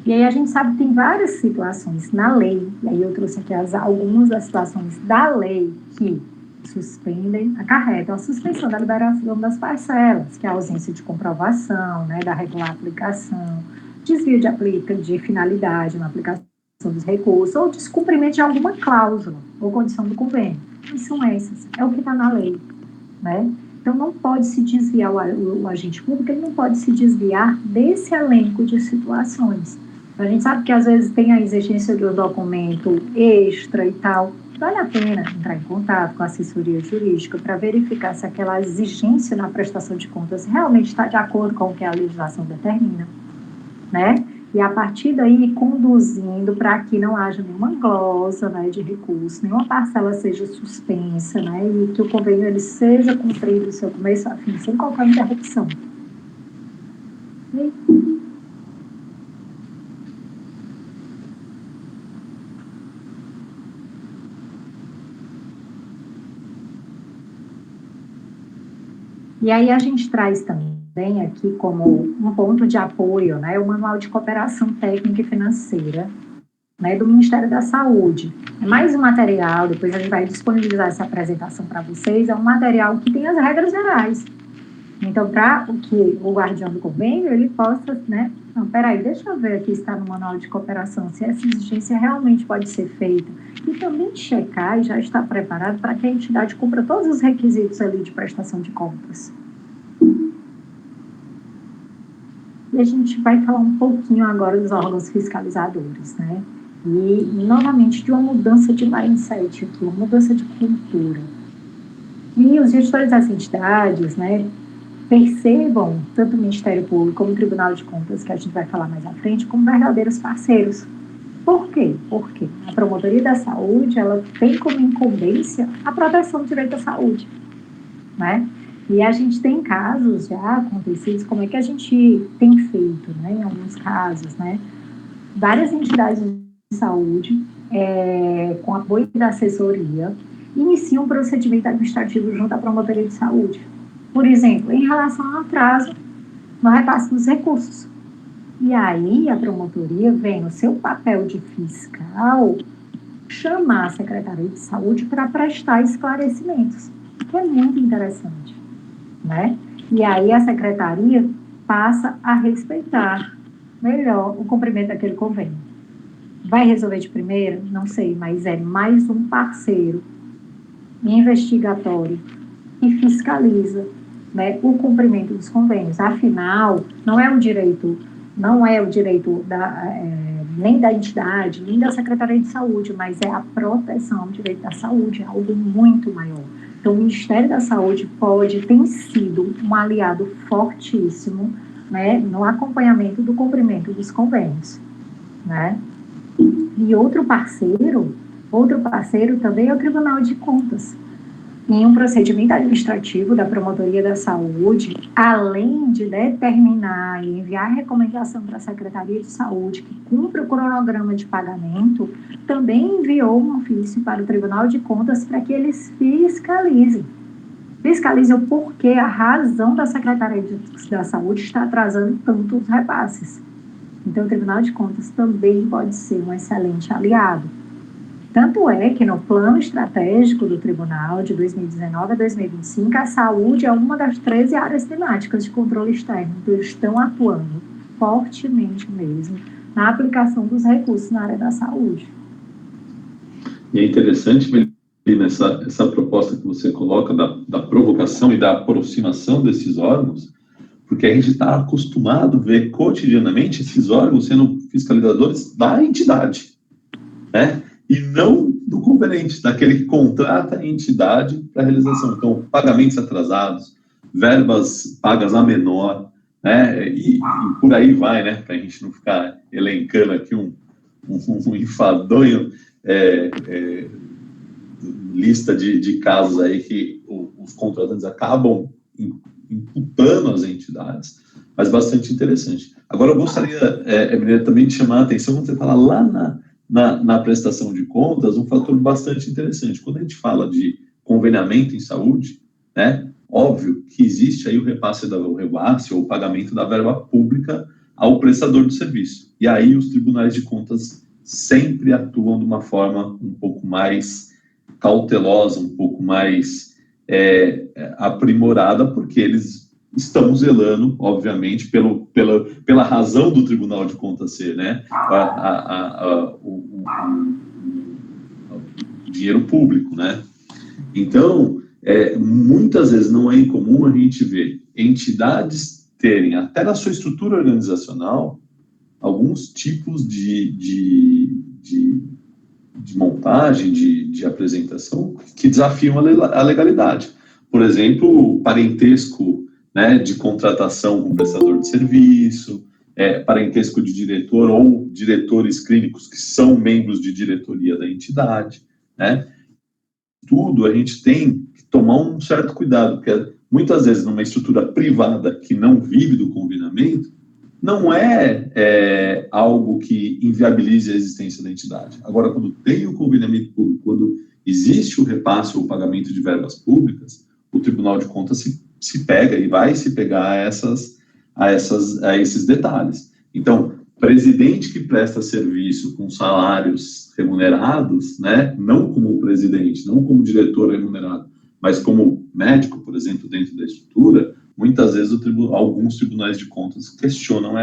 E aí a gente sabe que tem várias situações na lei, e aí eu trouxe aqui algumas das situações da lei que suspendem, acarretam a suspensão da liberação das parcelas, que é a ausência de comprovação, né, da regular aplicação, desvio de finalidade na aplicação dos recursos, ou descumprimento de alguma cláusula ou condição do convênio. Mas são essas, é o que está na lei, né? Então, não pode se desviar, o agente público ele não pode se desviar desse elenco de situações. A gente sabe que, às vezes, tem a exigência de um documento extra e tal. Vale a pena entrar em contato com a assessoria jurídica para verificar se aquela exigência na prestação de contas realmente está de acordo com o que a legislação determina, né? E, a partir daí, conduzindo para que não haja nenhuma glosa, né, de recurso, nenhuma parcela seja suspensa, né, e que o convênio ele seja cumprido do seu começo a fim, sem qualquer interrupção. E aí a gente traz também aqui como um ponto de apoio, né, o Manual de Cooperação Técnica e Financeira, né, do Ministério da Saúde. É mais um material, depois a gente vai disponibilizar essa apresentação para vocês, é um material que tem as regras gerais. Então, para que o guardião do convênio, ele possa, né, não, peraí, deixa eu ver aqui se está no Manual de Cooperação, se essa exigência realmente pode ser feita. E também checar e já estar preparado para que a entidade cumpra todos os requisitos ali de prestação de contas. E a gente vai falar um pouquinho agora dos órgãos fiscalizadores, né? E, novamente, de uma mudança de mindset aqui, uma mudança de cultura. E os gestores das entidades, né, percebam, tanto o Ministério Público como o Tribunal de Contas, que a gente vai falar mais à frente, como verdadeiros parceiros. Por quê? Porque a Promotoria da Saúde, ela tem como incumbência a proteção do direito à saúde, né? E a gente tem casos já acontecidos, como é que a gente tem feito, né, em alguns casos, né? Várias entidades de saúde, com apoio da assessoria, iniciam um procedimento administrativo junto à Promotoria de Saúde. Por exemplo, em relação ao atraso no repasse dos recursos. E aí a promotoria vem no seu papel de fiscal chamar a Secretaria de Saúde para prestar esclarecimentos, que é muito interessante, né? E aí a Secretaria passa a respeitar melhor o cumprimento daquele convênio. Vai resolver de primeira? Não sei, mas é mais um parceiro investigatório e fiscaliza, né, o cumprimento dos convênios. Afinal, não é o direito nem da entidade, nem da Secretaria de Saúde, mas é a proteção ao direito da saúde, é algo muito maior. Então, o Ministério da Saúde tem sido um aliado fortíssimo, né, no acompanhamento do cumprimento dos convênios, né? E outro parceiro também é o Tribunal de Contas. em um procedimento administrativo da Promotoria da Saúde, além de determinar e enviar recomendação para a Secretaria de Saúde que cumpra o cronograma de pagamento, também enviou um ofício para o Tribunal de Contas para que eles fiscalizem. Fiscalizem o porquê, a razão da Secretaria da Saúde está atrasando tanto os repasses. Então, o Tribunal de Contas também pode ser um excelente aliado. Tanto é que no plano estratégico do Tribunal de 2019 a 2025, a saúde é uma das 13 áreas temáticas de controle externo, que estão atuando fortemente mesmo na aplicação dos recursos na área da saúde. E é interessante, Melina, essa proposta que você coloca da provocação e da aproximação desses órgãos, porque a gente está acostumado a ver cotidianamente esses órgãos sendo fiscalizadores da entidade, né? E não do conveniente, daquele que contrata a entidade para a realização. Então, pagamentos atrasados, verbas pagas a menor, né? E por aí vai, né? Para a gente não ficar elencando aqui um enfadonho lista de casos aí que os contratantes acabam imputando as entidades, mas bastante interessante. Agora, eu gostaria, Emília, também de chamar a atenção, quando você fala lá na prestação de contas, um fator bastante interessante. Quando a gente fala de conveniamento em saúde, né, óbvio que existe aí o repasse ou o pagamento da verba pública ao prestador do serviço. E aí os tribunais de contas sempre atuam de uma forma um pouco mais cautelosa, um pouco mais aprimorada, porque eles estão zelando, obviamente, pela razão do Tribunal de Contas ser, né, o dinheiro público, né? Então, muitas vezes não é incomum a gente ver entidades terem, até na sua estrutura organizacional, alguns tipos de montagem, de apresentação que desafiam a legalidade. Por exemplo, parentesco, né, de contratação com prestador de serviço, parentesco de diretor ou diretores clínicos que são membros de diretoria da entidade, né? Tudo a gente tem que tomar um certo cuidado, porque muitas vezes numa estrutura privada que não vive do convenamento, não é algo que inviabilize a existência da entidade. Agora, quando tem o conveniamento público, quando existe o repasse ou o pagamento de verbas públicas, o Tribunal de Contas se pega e vai se pegar a esses detalhes. Então, presidente que presta serviço com salários remunerados, né, não como presidente, não como diretor remunerado, mas como médico, por exemplo, dentro da estrutura, muitas vezes alguns tribunais de contas questionam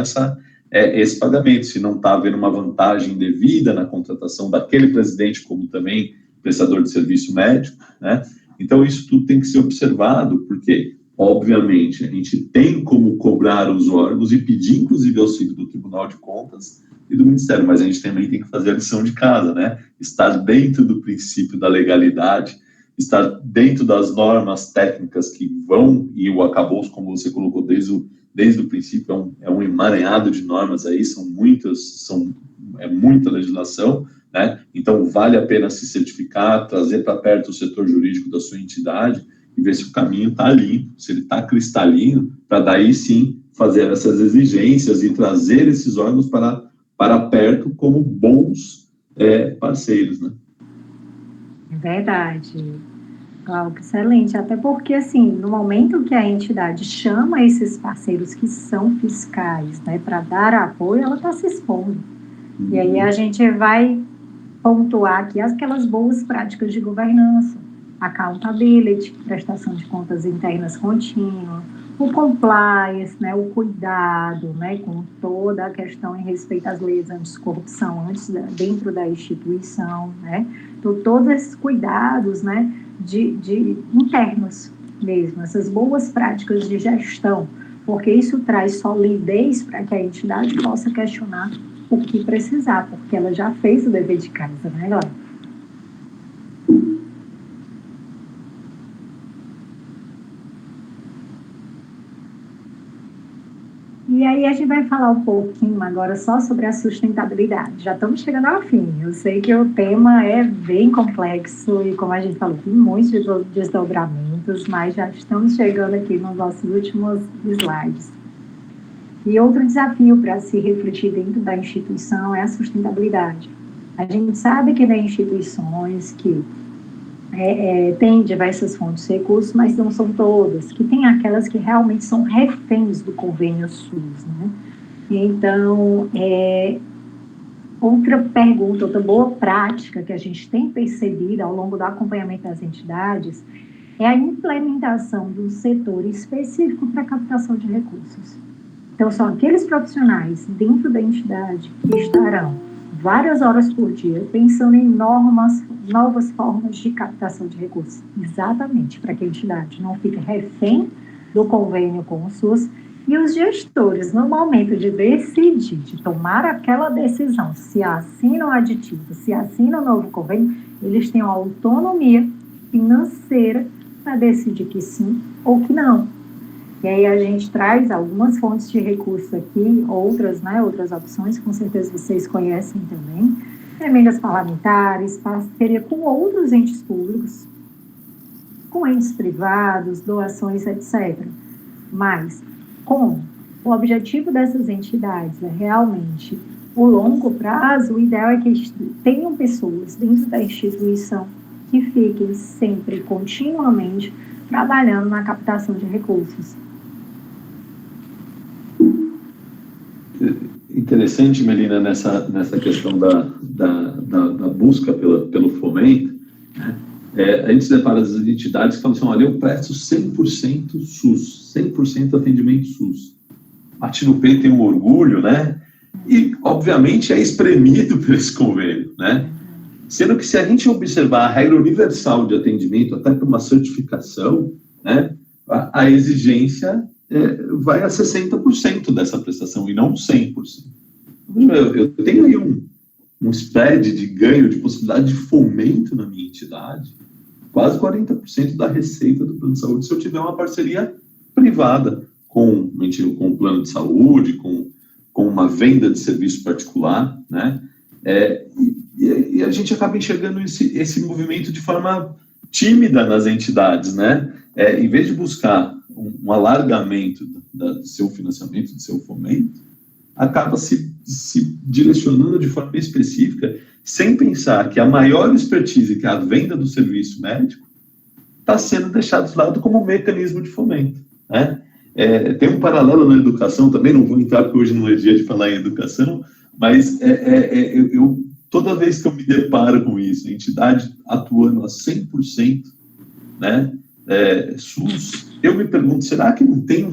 esse pagamento, se não está havendo uma vantagem devida na contratação daquele presidente, como também prestador de serviço médico, né? Então, isso tudo tem que ser observado, porque, obviamente, a gente tem como cobrar os órgãos e pedir, inclusive, auxílio do Tribunal de Contas e do Ministério, mas a gente também tem que fazer a lição de casa, né? Estar dentro do princípio da legalidade, estar dentro das normas técnicas que vão, e o arcabouço, como você colocou desde o princípio, é um emaranhado de normas aí, é muita legislação, né? Então, vale a pena se certificar, trazer para perto o setor jurídico da sua entidade e ver se o caminho está limpo, se ele está cristalino, para daí sim fazer essas exigências e trazer esses órgãos para perto como bons parceiros, né? É verdade, Glauco, excelente. Até porque, assim, no momento que a entidade chama esses parceiros que são fiscais, né, para dar apoio, ela está se expondo. E aí a gente vai pontuar aqui aquelas boas práticas de governança, accountability, prestação de contas internas contínua, o compliance, né, o cuidado, né, com toda a questão em respeito às leis anticorrupção dentro da instituição, né, então, todos esses cuidados, né, de internos mesmo, essas boas práticas de gestão, porque isso traz solidez para que a entidade possa questionar o que precisar, porque ela já fez o dever de casa, né, Glória? E aí a gente vai falar um pouquinho agora só sobre a sustentabilidade. Já estamos chegando ao fim. Eu sei que o tema é bem complexo e, como a gente falou, tem muitos desdobramentos, mas já estamos chegando aqui nos nossos últimos slides. E outro desafio para se refletir dentro da instituição é a sustentabilidade. A gente sabe que tem instituições que têm diversas fontes de recursos, mas não são todas, que tem aquelas que realmente são reféns do convênio SUS, né? Então, outra pergunta, outra boa prática que a gente tem percebido ao longo do acompanhamento das entidades é a implementação de um setor específico para a captação de recursos. Então, são aqueles profissionais dentro da entidade que estarão várias horas por dia pensando em novas formas de captação de recursos, exatamente para que a entidade não fique refém do convênio com o SUS, e os gestores, no momento de decidir, de tomar aquela decisão, se assinam aditivo, se assinam novo convênio, eles têm a autonomia financeira para decidir que sim ou que não. E aí a gente traz algumas fontes de recursos aqui, outras opções, com certeza vocês conhecem também, emendas parlamentares, parceria com outros entes públicos, com entes privados, doações, etc. Mas, como o objetivo dessas entidades é realmente o longo prazo, o ideal é que tenham pessoas dentro da instituição que fiquem sempre, continuamente, trabalhando na captação de recursos. Interessante, Melina, nessa questão da busca pelo fomento, né? A gente se depara das entidades que falam assim, olha, eu presto 100% SUS, 100% atendimento SUS. Bate no peito, tem um orgulho, né? E, obviamente, é espremido por esse convênio, né? Sendo que se a gente observar a regra universal de atendimento, até para uma certificação, né, a exigência vai a 60% dessa prestação e não 100%. Eu tenho aí um spread de ganho, de possibilidade de fomento na minha entidade, quase 40% da receita do plano de saúde, se eu tiver uma parceria privada com um plano de saúde, com uma venda de serviço particular, né? E a gente acaba enxergando esse movimento de forma tímida nas entidades, né? Em vez de buscar um alargamento do seu financiamento, do seu fomento, acaba se direcionando de forma específica, sem pensar que a maior expertise, que é a venda do serviço médico, está sendo deixado de lado como um mecanismo de fomento, né? Tem um paralelo na educação também, não vou entrar porque hoje não é dia de falar em educação, mas eu toda vez que eu me deparo com isso, a entidade atuando a 100%, né, SUS, eu me pergunto, será que não tem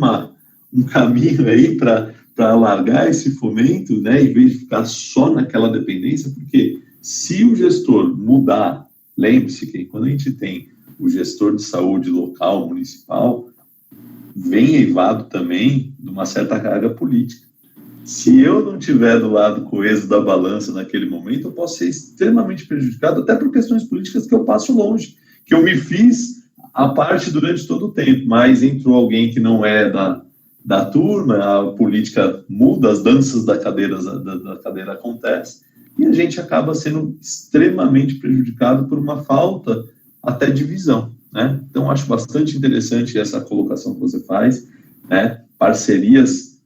um caminho aí para alargar esse fomento, né, em vez de ficar só naquela dependência? Porque se o gestor mudar, lembre-se que quando a gente tem o gestor de saúde local, municipal, vem eivado também de uma certa carga política. Se eu não estiver do lado coeso da balança naquele momento, eu posso ser extremamente prejudicado, até por questões políticas que eu passo longe, que eu me fiz a parte durante todo o tempo, mas entrou alguém que não é da turma, a política muda, as danças da cadeira acontecem, e a gente acaba sendo extremamente prejudicado por uma falta até de visão, né? Então, acho bastante interessante essa colocação que você faz, né? Parcerias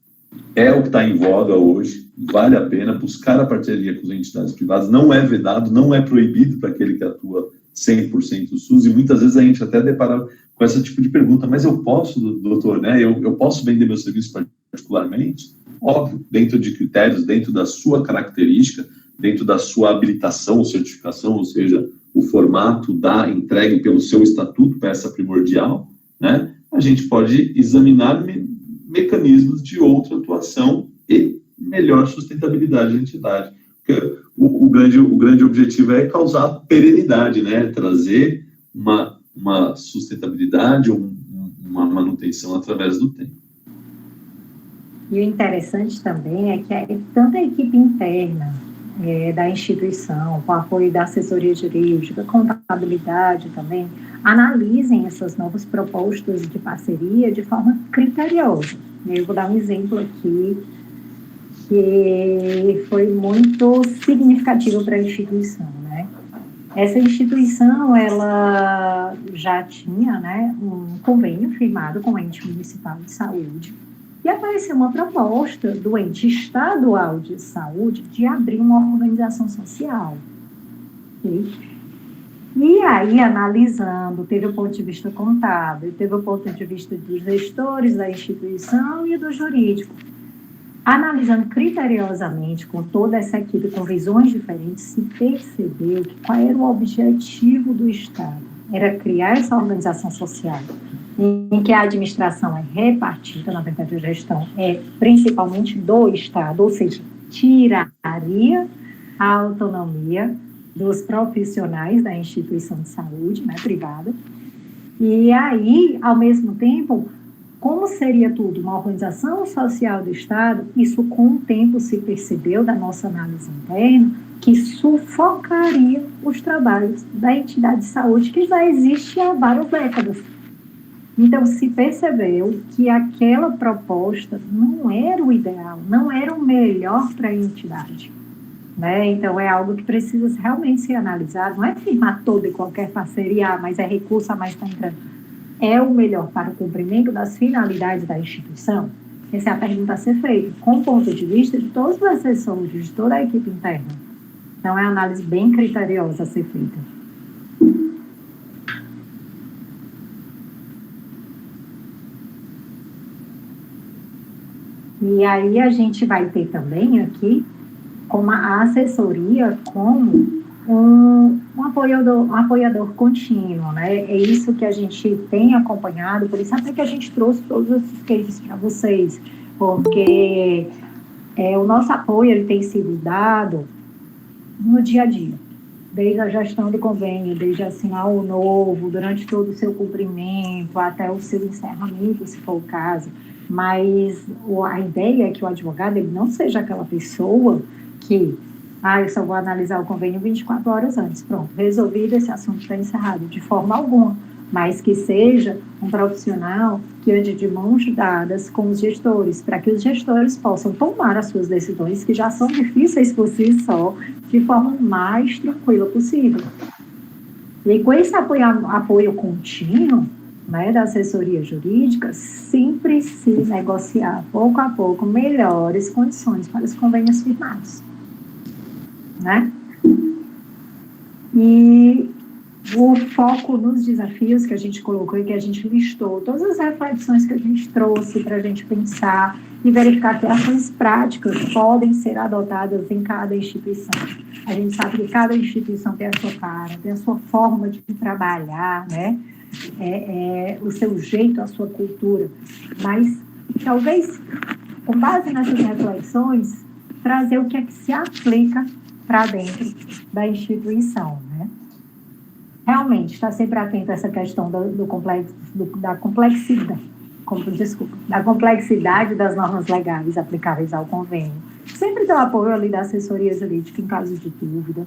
é o que está em voga hoje, vale a pena buscar a parceria com as entidades privadas, não é vedado, não é proibido para aquele que atua 100% SUS, e muitas vezes a gente até depara com esse tipo de pergunta, mas eu posso, doutor, né, eu posso vender meu serviço particularmente? Óbvio, dentro de critérios, dentro da sua característica, dentro da sua habilitação ou certificação, ou seja, o formato da entregue pelo seu estatuto, peça primordial, né, a gente pode examinar mecanismos de outra atuação e melhor sustentabilidade da entidade. Porque o grande objetivo é causar perenidade, né? Trazer uma sustentabilidade, uma manutenção através do tempo. E o interessante também é que tanto a equipe interna da instituição, com apoio da assessoria jurídica, contabilidade também, analisem essas novas propostas de parceria de forma criteriosa. Eu vou dar um exemplo aqui que foi muito significativo para a instituição, né? Essa instituição, ela já tinha, né, um convênio firmado com o ente municipal de saúde, e apareceu uma proposta do ente estadual de saúde de abrir uma organização social. Okay? E aí, analisando, teve o ponto de vista contábil, teve o ponto de vista dos gestores da instituição e do jurídico. Analisando criteriosamente com toda essa equipe, com visões diferentes, se percebeu que qual era o objetivo do Estado. Era criar essa organização social, em que a administração é repartida, na verdade a gestão é principalmente do Estado, ou seja, tiraria a autonomia dos profissionais da instituição de saúde, né, privada, e aí, ao mesmo tempo, como seria tudo uma organização social do Estado, isso com o tempo se percebeu da nossa análise interna, que sufocaria os trabalhos da entidade de saúde que já existe há várias décadas. Então, se percebeu que aquela proposta não era o ideal, não era o melhor para a entidade. Né? Então, é algo que precisa realmente ser analisado, não é firmar toda e qualquer parceria, mas é recurso a mais está entrando. É o melhor para o cumprimento das finalidades da instituição? Essa é a pergunta a ser feita, com o ponto de vista de todos os assessores, de toda a equipe interna. Então, é uma análise bem criteriosa a ser feita. E aí a gente vai ter também aqui como a assessoria como um apoiador contínuo, né? É isso que a gente tem acompanhado, por isso até que a gente trouxe todos esses cases para vocês, porque o nosso apoio ele tem sido dado no dia a dia, desde a gestão do convênio, desde assinar o novo, durante todo o seu cumprimento, até o seu encerramento, se for o caso. Mas a ideia é que o advogado ele não seja aquela pessoa que eu só vou analisar o convênio 24 horas antes. Pronto, resolvido, esse assunto está encerrado, de forma alguma. Mas que seja um profissional que ande de mãos dadas com os gestores, para que os gestores possam tomar as suas decisões, que já são difíceis por si só, de forma mais tranquila possível. E com esse apoio contínuo, né, da assessoria jurídica, sempre se negociar, pouco a pouco, melhores condições para os convênios firmados. Né? E o foco nos desafios que a gente colocou e que a gente listou, todas as reflexões que a gente trouxe para a gente pensar e verificar que ações práticas podem ser adotadas em cada instituição. A gente sabe que cada instituição tem a sua cara, tem a sua forma de trabalhar, né? O seu jeito, a sua cultura, mas talvez, com base nessas reflexões, trazer o que é que se aplica para dentro da instituição, né? Realmente, está sempre atento a essa questão da complexidade das normas legais aplicáveis ao convênio. Sempre dá apoio ali da assessoria jurídica em caso de dúvida,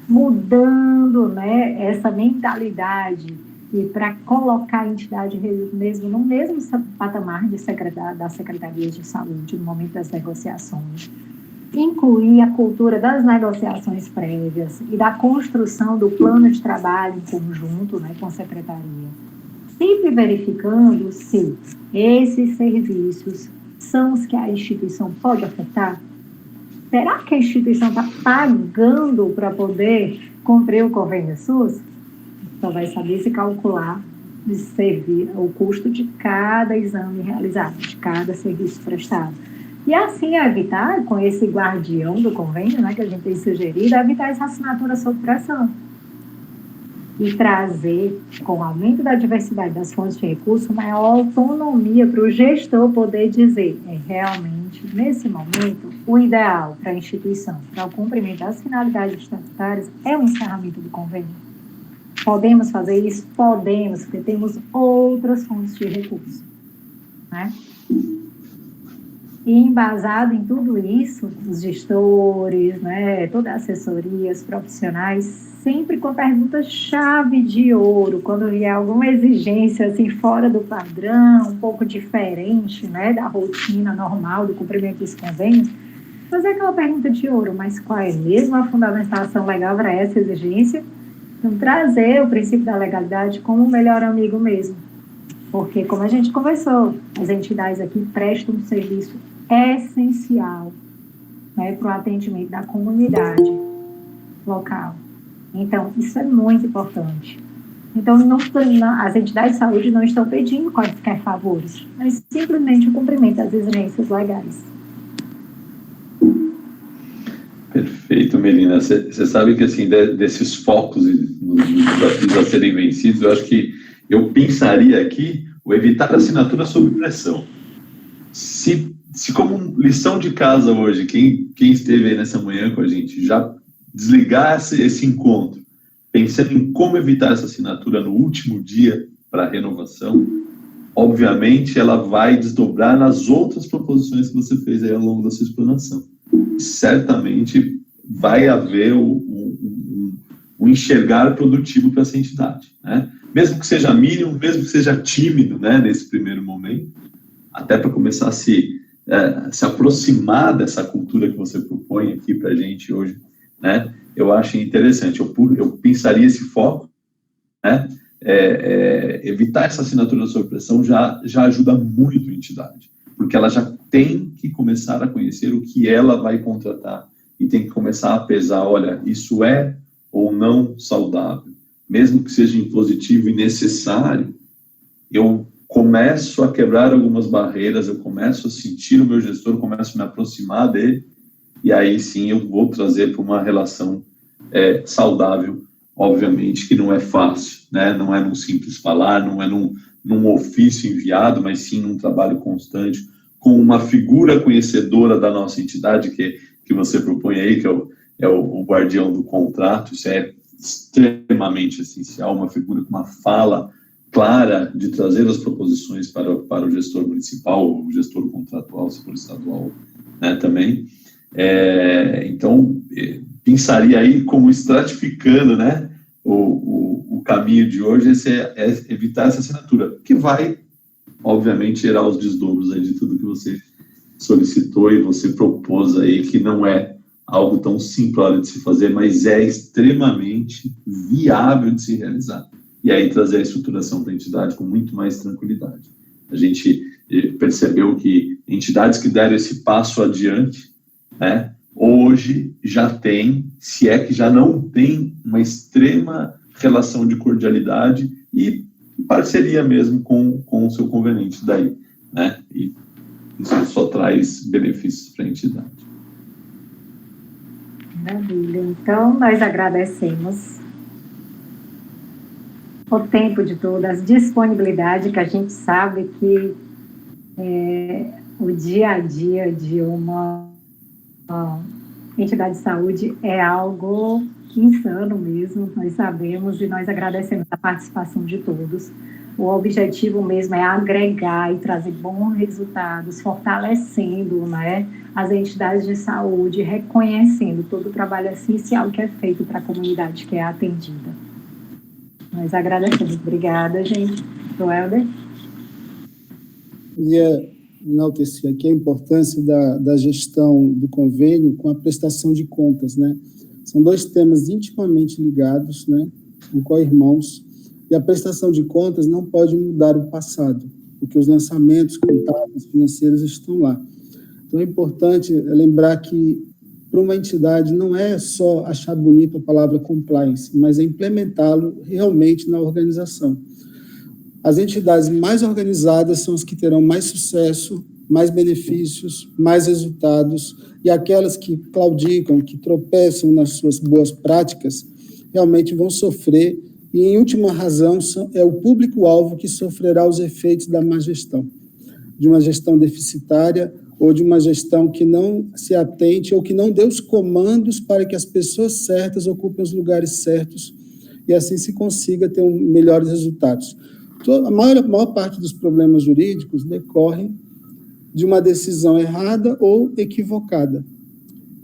mudando, né, essa mentalidade e para colocar a entidade no mesmo patamar das secretarias de saúde no momento das negociações. Incluir a cultura das negociações prévias e da construção do plano de trabalho em conjunto, né, com a secretaria. Sempre verificando se esses serviços são os que a instituição pode ofertar. Será que a instituição está pagando para poder cumprir o convênio SUS? Só vai saber se calcular de servir o custo de cada exame realizado, de cada serviço prestado. E assim evitar, com esse guardião do convênio, né, que a gente tem sugerido, evitar essa assinatura sob pressão. E trazer, com o aumento da diversidade das fontes de recurso, maior autonomia para o gestor poder dizer, realmente, nesse momento, o ideal para a instituição, para o cumprimento das finalidades estatutárias, é o encerramento do convênio. Podemos fazer isso? Podemos, porque temos outras fontes de recurso, né? E embasado em tudo isso, os gestores, né, toda a assessoria, os profissionais, sempre com a pergunta-chave de ouro, quando vier alguma exigência assim, fora do padrão, um pouco diferente, né, da rotina normal do cumprimento dos convênios, fazer aquela pergunta de ouro, mas qual é mesmo a fundamentação legal para essa exigência? Então, trazer o princípio da legalidade como o melhor amigo mesmo. Porque, como a gente conversou, as entidades aqui prestam um serviço essencial, né, para o atendimento da comunidade local. Então, isso é muito importante. Então, as entidades de saúde não estão pedindo quaisquer favores, mas simplesmente o cumprimento das exigências legais. Perfeito, Melina. Você sabe que, assim, desses focos e dos desafios a serem vencidos, eu acho que eu pensaria aqui o evitar assinatura sob pressão. Se como lição de casa hoje, quem esteve aí nessa manhã com a gente, já desligar esse encontro, pensando em como evitar essa assinatura no último dia para a renovação, obviamente ela vai desdobrar nas outras proposições que você fez aí ao longo da sua explanação. Certamente vai haver um enxergar produtivo para essa entidade, né? Mesmo que seja mínimo, mesmo que seja tímido, né, nesse primeiro momento, até para começar a se aproximar dessa cultura que você propõe aqui para a gente hoje, né? Eu acho interessante. Eu pensaria esse foco, né? Evitar essa assinatura sob pressão já ajuda muito a entidade, porque ela já tem que começar a conhecer o que ela vai contratar e tem que começar a pesar, olha, isso é ou não saudável, mesmo que seja impositivo e necessário. Eu começo a quebrar algumas barreiras, eu começo a sentir o meu gestor, começo a me aproximar dele, e aí sim eu vou trazer para uma relação saudável, obviamente que não é fácil, né? Não é num simples falar, não é num ofício enviado, mas sim num trabalho constante, com uma figura conhecedora da nossa entidade, que você propõe aí, que é o guardião do contrato. Isso é extremamente essencial, uma figura com uma fala clara de trazer as proposições para o gestor municipal, o gestor contratual, se for estadual, né, também. Então, pensaria aí como estratificando, né, o caminho de hoje é evitar essa assinatura, que vai, obviamente, gerar os desdobros aí de tudo que você solicitou e você propôs aí, que não é algo tão simples de se fazer, mas é extremamente viável de se realizar. E aí trazer a estruturação para a entidade com muito mais tranquilidade. A gente percebeu que entidades que deram esse passo adiante, né, hoje já tem, se é que já não tem, uma extrema relação de cordialidade e parceria mesmo com o seu conveniente daí, né? E isso só traz benefícios para a entidade. Maravilha. Então, nós agradecemos o tempo de todas, a disponibilidade, que a gente sabe que o dia a dia de uma entidade de saúde é algo insano mesmo, nós sabemos, e nós agradecemos a participação de todos. O objetivo mesmo é agregar e trazer bons resultados, fortalecendo, né, as entidades de saúde, reconhecendo todo o trabalho essencial que é feito para a comunidade que é atendida. Nós agradecemos. Obrigada, gente. Helder? Queria enaltecer aqui a importância da gestão do convênio com a prestação de contas, né? São dois temas intimamente ligados, né? São co-irmãos. E a prestação de contas não pode mudar o passado, porque os lançamentos contábeis financeiros estão lá. Então, é importante lembrar que, para uma entidade, não é só achar bonita a palavra compliance, mas é implementá-lo realmente na organização. As entidades mais organizadas são as que terão mais sucesso, mais benefícios, mais resultados, e aquelas que claudicam, que tropeçam nas suas boas práticas, realmente vão sofrer, e, em última razão, é o público-alvo que sofrerá os efeitos da má gestão, de uma gestão deficitária ou de uma gestão que não se atente ou que não dê os comandos para que as pessoas certas ocupem os lugares certos e assim se consiga ter melhores resultados. A maior parte dos problemas jurídicos decorrem de uma decisão errada ou equivocada.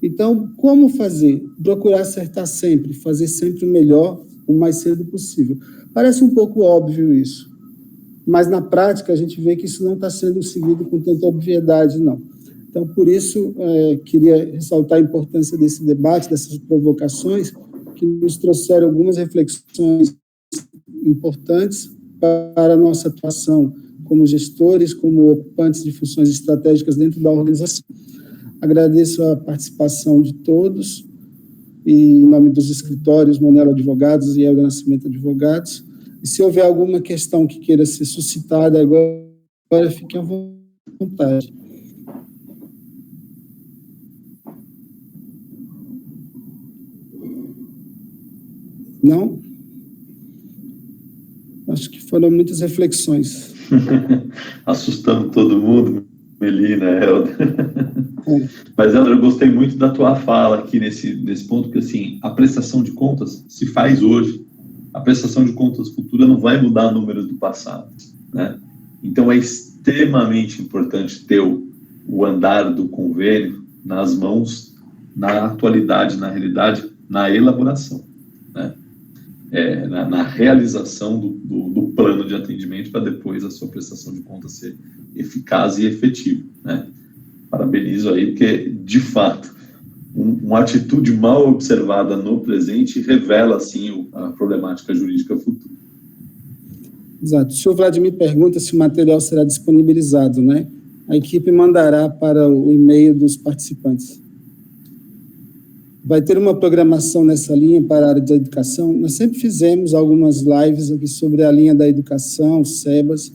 Então, como fazer? Procurar acertar sempre, fazer sempre o melhor, o mais cedo possível. Parece um pouco óbvio isso, mas na prática a gente vê que isso não está sendo seguido com tanta obviedade, não. Então, por isso, queria ressaltar a importância desse debate, dessas provocações, que nos trouxeram algumas reflexões importantes para a nossa atuação como gestores, como ocupantes de funções estratégicas dentro da organização. Agradeço a participação de todos, e em nome dos escritórios Monelo Advogados e Helder Nascimento Advogados. E se houver alguma questão que queira ser suscitada agora fiquem à vontade. Não? Acho que foram muitas reflexões. Assustando todo mundo, Melina, Helder. Mas, Helder, eu gostei muito da tua fala aqui nesse ponto, porque, assim, a prestação de contas se faz hoje. A prestação de contas futura não vai mudar números do passado, né? Então, é extremamente importante ter o andar do convênio nas mãos, na atualidade, na realidade, na elaboração, né? Na realização do plano de atendimento para depois a sua prestação de contas ser eficaz e efetiva, né? Parabenizo aí, porque, de fato, uma atitude mal observada no presente revela, assim, a problemática jurídica futura. Exato. O senhor Vladimir pergunta se o material será disponibilizado, né? A equipe mandará para o e-mail dos participantes. Vai ter uma programação nessa linha para a área da educação. Nós sempre fizemos algumas lives aqui sobre a linha da educação, SEBAS,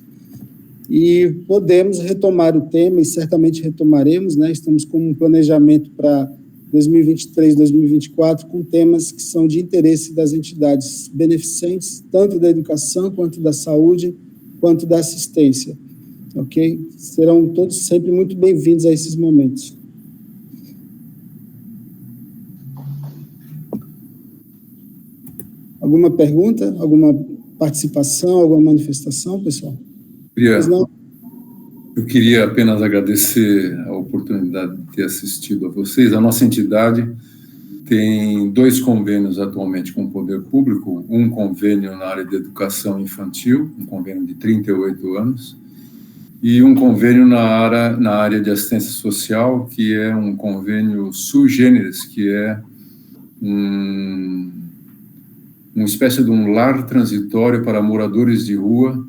e podemos retomar o tema, e certamente retomaremos, né? Estamos com um planejamento para 2023, 2024, com temas que são de interesse das entidades beneficentes, tanto da educação, quanto da saúde, quanto da assistência, ok? Serão todos sempre muito bem-vindos a esses momentos. Alguma pergunta? Alguma participação? Alguma manifestação, pessoal? Eu queria apenas agradecer a oportunidade de ter assistido a vocês. A nossa entidade tem 2 convênios atualmente com o Poder Público, um convênio na área de educação infantil, um convênio de 38 anos, e um convênio na área de assistência social, que é um convênio sui generis, que é uma espécie de um lar transitório para moradores de rua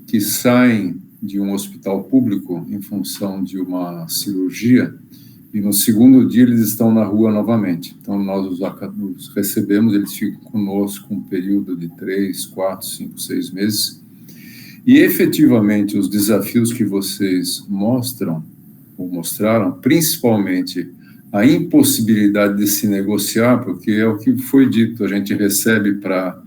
que saem de um hospital público em função de uma cirurgia e no segundo dia eles estão na rua novamente. Então, nós os recebemos, eles ficam conosco um período de 3, 4, 5, 6 meses. E, efetivamente, os desafios que vocês mostraram, principalmente a impossibilidade de se negociar, porque é o que foi dito, a gente recebe para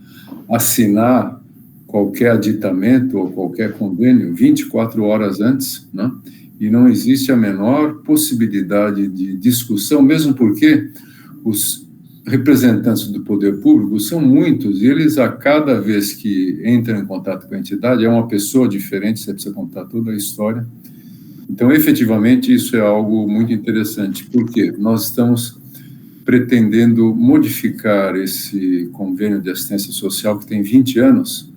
assinar qualquer aditamento ou qualquer convênio 24 horas antes, né? E não existe a menor possibilidade de discussão, mesmo porque os representantes do poder público são muitos, e eles, a cada vez que entram em contato com a entidade, é uma pessoa diferente, você precisa contar toda a história. Então, efetivamente, isso é algo muito interessante, porque nós estamos pretendendo modificar esse convênio de assistência social, que tem 20 anos,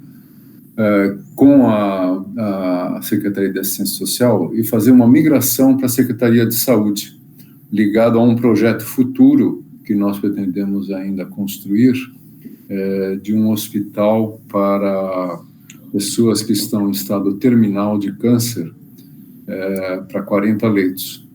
com a Secretaria de Assistência Social, e fazer uma migração para a Secretaria de Saúde, ligado a um projeto futuro que nós pretendemos ainda construir, de um hospital para pessoas que estão em estado terminal de câncer, para 40 leitos.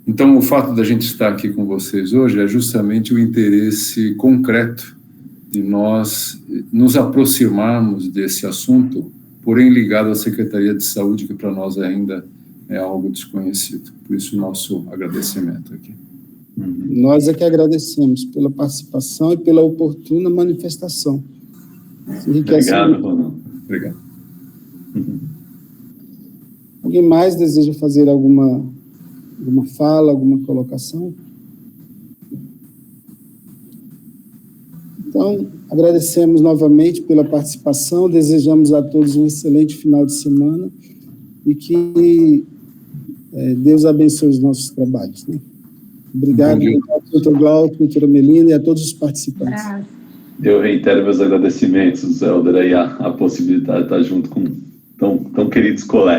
Então, o fato da gente estar aqui com vocês hoje é justamente o interesse concreto de nós nos aproximarmos desse assunto, porém ligado à Secretaria de Saúde, que para nós ainda é algo desconhecido. Por isso, o nosso agradecimento aqui. Nós é que agradecemos pela participação e pela oportuna manifestação. Obrigado, Ronaldo. Obrigado. Alguém mais deseja fazer alguma fala, alguma colocação? Então, agradecemos novamente pela participação, desejamos a todos um excelente final de semana e que Deus abençoe os nossos trabalhos. Né? Obrigado, doutor Glauco, doutora Melina e a todos os participantes. Eu reitero meus agradecimentos, Helder, aí a possibilidade de estar junto com tão queridos colegas.